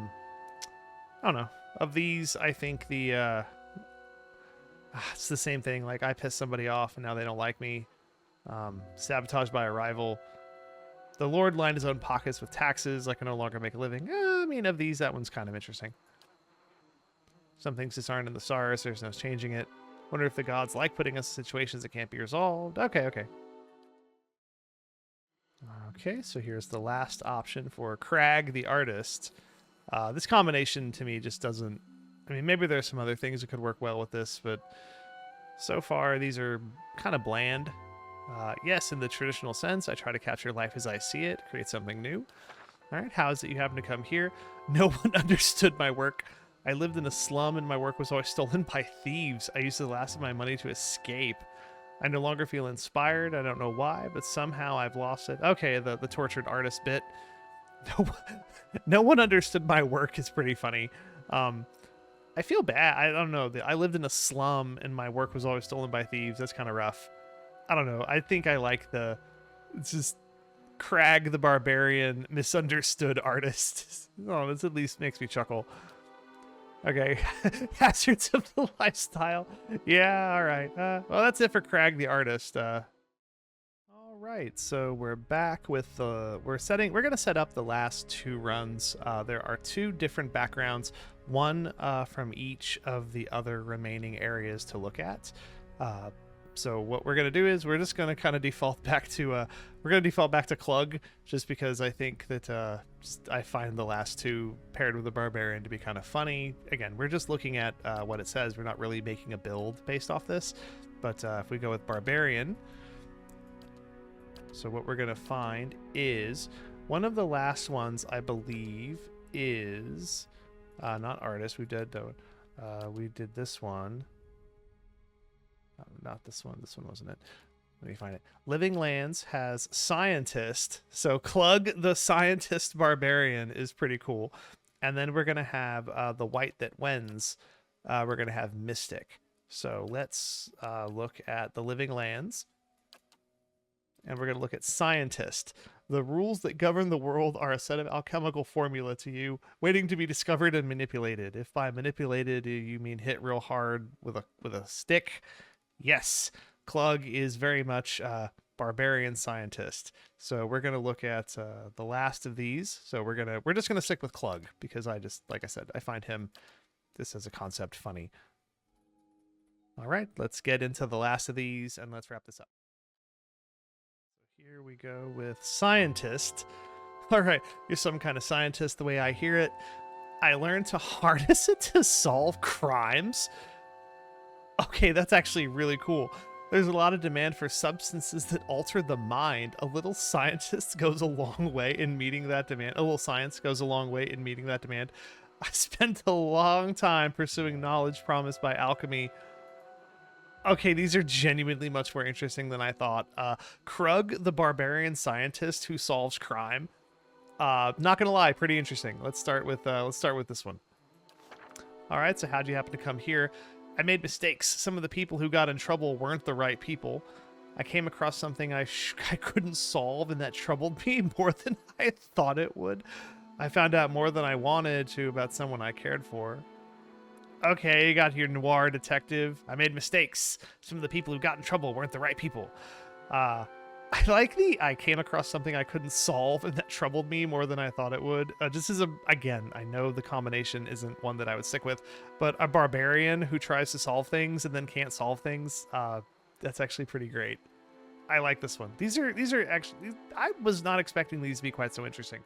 don't know. Of these, I think the it's the same thing. Like I pissed somebody off and now they don't like me. Sabotaged by a rival. The Lord lined his own pockets with taxes. I can no longer make a living. I mean, of these, that one's kind of interesting. Some things just aren't in the stars. There's no changing it. Wonder if the gods like putting us in situations that can't be resolved. Okay. Okay, so here's the last option for Crag the Artist. This combination to me just doesn't... I mean, maybe there's some other things that could work well with this, but so far these are kind of bland. Yes, in the traditional sense, I try to capture life as I see it, create something new. All right, how is it you happen to come here? No one understood my work. I lived in a slum and my work was always stolen by thieves. I used the last of my money to escape. I no longer feel inspired. I don't know why, but somehow I've lost it. Okay, the tortured artist bit. No one understood my work is pretty funny. I feel bad. I don't know. I lived in a slum and my work was always stolen by thieves. That's kind of rough. I don't know. I think I like it's just Crag the Barbarian misunderstood artist. Oh, this at least makes me chuckle. Okay, hazards of the lifestyle. Yeah, all right. Well, that's it for Crag the Artist. All right, so we're back with we're gonna set up the last 2 runs. There are 2 different backgrounds, one from each of the other remaining areas to look at. So what we're gonna do is we're just gonna kind of default back to Clug, just because I think that I find the last 2 paired with the Barbarian to be kind of funny. Again, we're just looking at what it says. We're not really making a build based off this, but if we go with Barbarian, so what we're gonna find is one of the last ones, I believe, is not Artist. We did this one. Not this one. This one wasn't it. Let me find it. Living Lands has Scientist. So Clug the Scientist Barbarian is pretty cool. And then we're going to have the White that wins. We're going to have Mystic. So let's look at the Living Lands. And we're going to look at Scientist. The rules that govern the world are a set of alchemical formula to you, waiting to be discovered and manipulated. If by manipulated you mean hit real hard with a stick, yes, Clug is very much Barbarian Scientist. So we're gonna look at the last of these. So we're just gonna stick with Clug because like I said, I find this as a concept funny. All right, let's get into the last of these and let's wrap this up. So here we go with Scientist. All right, you're some kind of scientist the way I hear it. I learned to harness it to solve crimes. Okay, that's actually really cool. There's a lot of demand for substances that alter the mind. A little scientist goes a long way in meeting that demand. A little science goes a long way in meeting that demand. I spent a long time pursuing knowledge promised by alchemy. Okay, these are genuinely much more interesting than I thought. Krug, the Barbarian Scientist who solves crime. Not gonna lie, pretty interesting. Let's start with this one. All right, so how'd you happen to come here? I made mistakes. Some of the people who got in trouble weren't the right people. I came across something I couldn't solve, and that troubled me more than I thought it would. I found out more than I wanted to about someone I cared for. Okay, you got here, noir detective. I made mistakes. Some of the people who got in trouble weren't the right people. I like I came across something I couldn't solve and that troubled me more than I thought it would. This is again, I know the combination isn't one that I would stick with, but a barbarian who tries to solve things and then can't solve things, that's actually pretty great. I like this one. These are actually, I was not expecting these to be quite so interesting.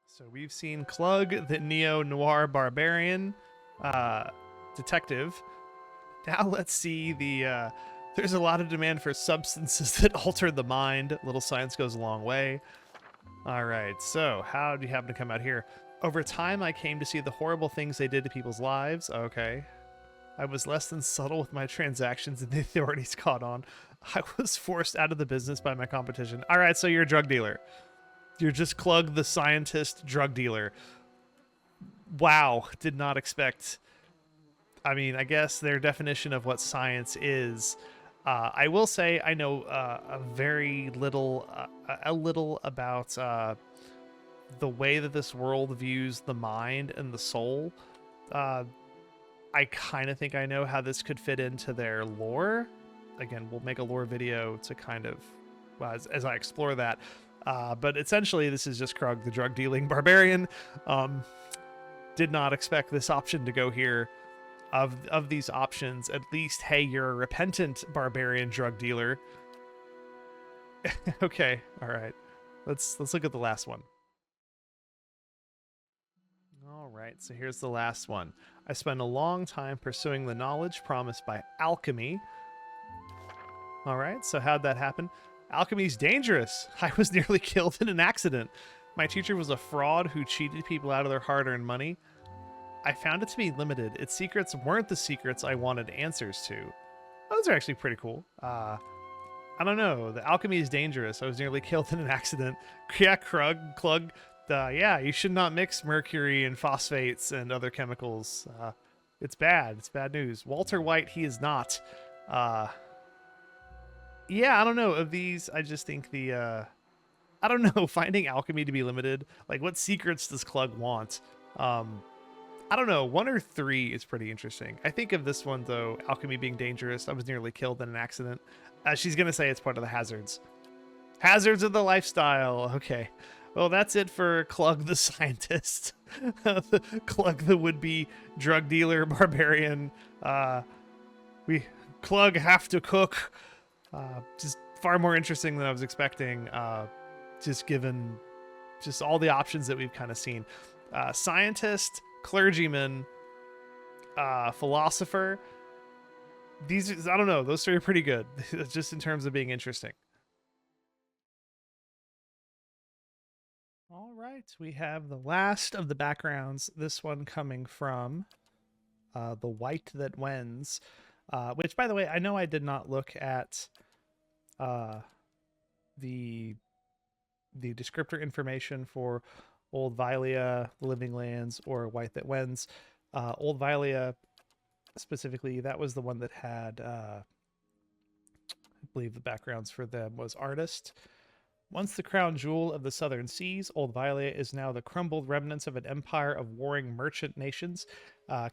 So we've seen Clug, the neo-noir barbarian detective. Now let's see there's a lot of demand for substances that alter the mind. Little science goes a long way. All right, so how do you happen to come out here? Over time, I came to see the horrible things they did to people's lives. Okay. I was less than subtle with my transactions and the authorities caught on. I was forced out of the business by my competition. All right, so you're a drug dealer. You're just Clug the Scientist drug dealer. Wow, did not expect... I mean, I guess their definition of what science is I will say I know a very little, a little about the way that this world views the mind and the soul. I kind of think I know how this could fit into their lore. Again, we'll make a lore video to kind of, as I explore that. But essentially, this is just Krug, the drug-dealing barbarian. Did not expect this option to go here. Of these options, at least, hey, you're a repentant barbarian drug dealer. Okay, all right. Let's look at the last one. All right, so here's the last one. I spent a long time pursuing the knowledge promised by alchemy. All right, so how'd that happen? Alchemy's dangerous. I was nearly killed in an accident. My teacher was a fraud who cheated people out of their hard-earned money. I found it to be limited. Its secrets weren't the secrets I wanted answers to. Those are actually pretty cool. I don't know. The alchemy is dangerous. I was nearly killed in an accident. Yeah, Klug. Yeah, you should not mix mercury and phosphates and other chemicals. It's bad. It's bad news. Walter White, he is not. Yeah, I don't know. Of these, I just think the... I don't know. Finding alchemy to be limited. Like, what secrets does Klug want? I don't know. 1 or 3 is pretty interesting. I think of this one, though, alchemy being dangerous. I was nearly killed in an accident. She's going to say it's part of the hazards. Hazards of the lifestyle. Okay. Well, that's it for Klug the scientist. Klug the would-be drug dealer barbarian. Klug have to cook. Just far more interesting than I was expecting. Just given just all the options that we've kind of seen. Scientist, clergyman, philosopher. These, I don't know, those 3 are pretty good, just in terms of being interesting. All right, we have the last of the backgrounds, this one coming from The White That Wends, which, by the way, I know I did not look at the descriptor information for Old Vilia, The Living Lands, or White That Wends. Old Vilia, specifically, that was the one that had, I believe the backgrounds for them was Artist. Once the crown jewel of the southern seas, Old Vilia is now the crumbled remnants of an empire of warring merchant nations.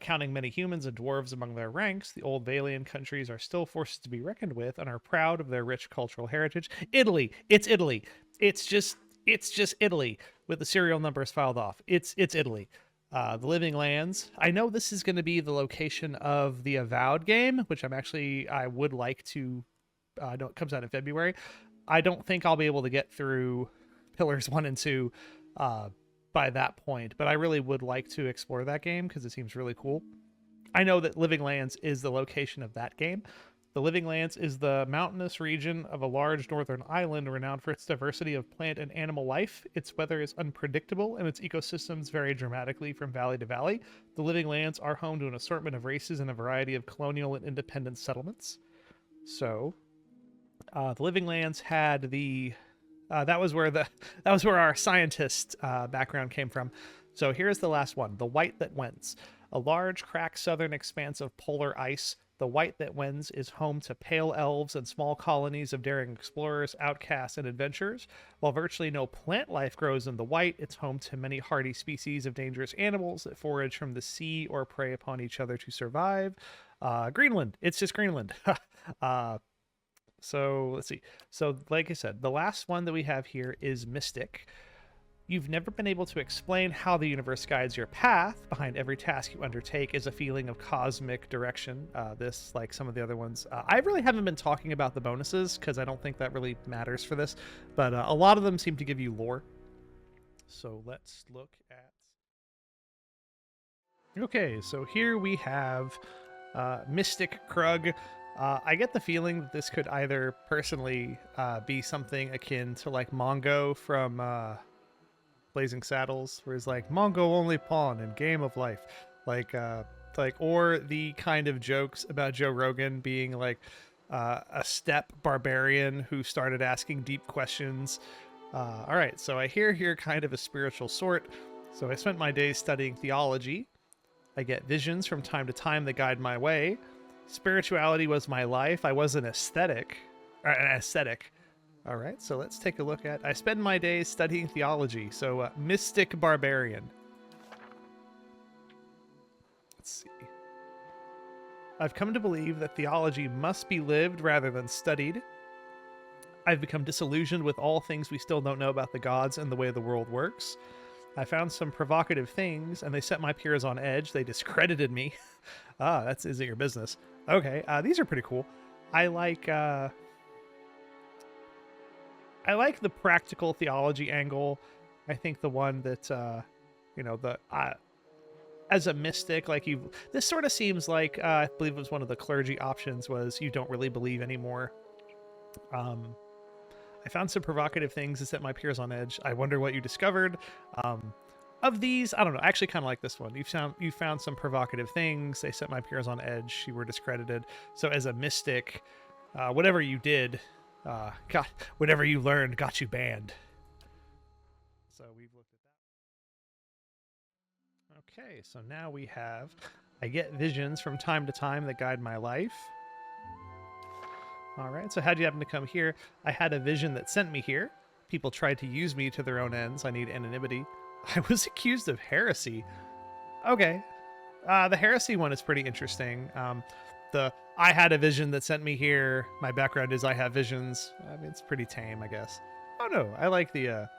Counting many humans and dwarves among their ranks, the Old Valian countries are still forces to be reckoned with and are proud of their rich cultural heritage. Italy! It's Italy! It's just Italy with the serial numbers filed off. It's Italy. The Living Lands. I know this is going to be the location of the Avowed game, which I would like to, I know it comes out in February. I don't think I'll be able to get through Pillars 1 and 2 by that point, but I really would like to explore that game because it seems really cool. I know that Living Lands is the location of that game. The Living Lands is the mountainous region of a large northern island renowned for its diversity of plant and animal life. Its weather is unpredictable and its ecosystems vary dramatically from valley to valley. The Living Lands are home to an assortment of races and a variety of colonial and independent settlements. So, the Living Lands had the that was where our scientist background came from. So here's the last one, The White That Wends. A large, cracked southern expanse of polar ice, The White That Wends is home to pale elves and small colonies of daring explorers, outcasts, and adventurers. While virtually no plant life grows in the White, it's home to many hardy species of dangerous animals that forage from the sea or prey upon each other to survive. Greenland. It's just Greenland. So let's see. So like I said, the last one that we have here is Mystic. You've never been able to explain how the universe guides your path. Behind every task you undertake is a feeling of cosmic direction. This, like some of the other ones, I really haven't been talking about the bonuses because I don't think that really matters for this, but a lot of them seem to give you lore. So let's look at... Okay, so here we have Mystic Krug. I get the feeling that this could either personally be something akin to like Mongo from Blazing Saddles, where it's like Mongo only pawn in Game of Life, or the kind of jokes about Joe Rogan being like a steppe barbarian who started asking deep questions. All right, so I hear here kind of a spiritual sort. So I spent my days studying theology. I get visions from time to time that guide my way. Spirituality was my life. I was an aesthetic. An ascetic. All right, so let's take a look at... I spend my days studying theology, so mystic barbarian. Let's see. I've come to believe that theology must be lived rather than studied. I've become disillusioned with all things we still don't know about the gods and the way the world works. I found some provocative things, and they set my peers on edge. They discredited me. That's is it your business? Okay, these are pretty cool. I like the practical theology angle. I think the one that, as a mystic, like this sort of seems like, I believe it was one of the clergy options was you don't really believe anymore. I found some provocative things that set my peers on edge. I wonder what you discovered. Of these, I don't know. I actually kind of like this one. You found some provocative things. They set my peers on edge. You were discredited. So as a mystic, whatever you did, whatever you learned got you banned. So we've looked at that. Okay, so now we have, I get visions from time to time that guide my life. All right, so how'd you happen to come here? I had a vision that sent me here. People tried to use me to their own ends. I need anonymity. I was accused of heresy. Okay. The heresy one is pretty interesting. I had a vision that sent me here. My background is I have visions. I mean, it's pretty tame, I guess. Oh, no. I like the,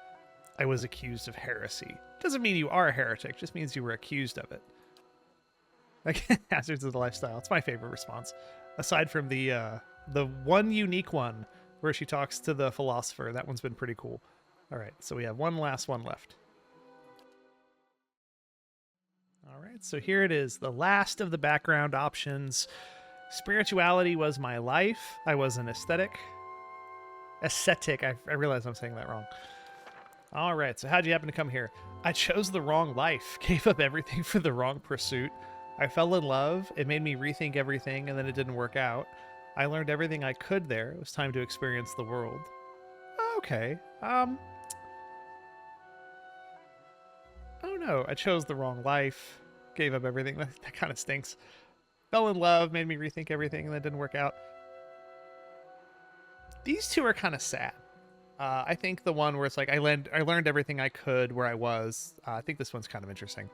I was accused of heresy. Doesn't mean you are a heretic. Just means you were accused of it. Like, hazards of the lifestyle. It's my favorite response. Aside from the one unique one where she talks to the philosopher. That one's been pretty cool. All right, so we have one last one left. All right, so here it is, the last of the background options. Spirituality was my life. I was an ascetic. I realize I'm saying that wrong. All right, so how'd you happen to come here? I chose the wrong life, gave up everything for the wrong pursuit. I fell in love. It made me rethink everything, and then it didn't work out. I learned everything I could there. It was time to experience the world. Okay. Oh no, I chose the wrong life. Gave up everything. That kind of stinks. Fell in love, made me rethink everything, and that didn't work out. These two are kind of sad. I think the one where it's like I learned everything I could where I was. I think this one's kind of interesting.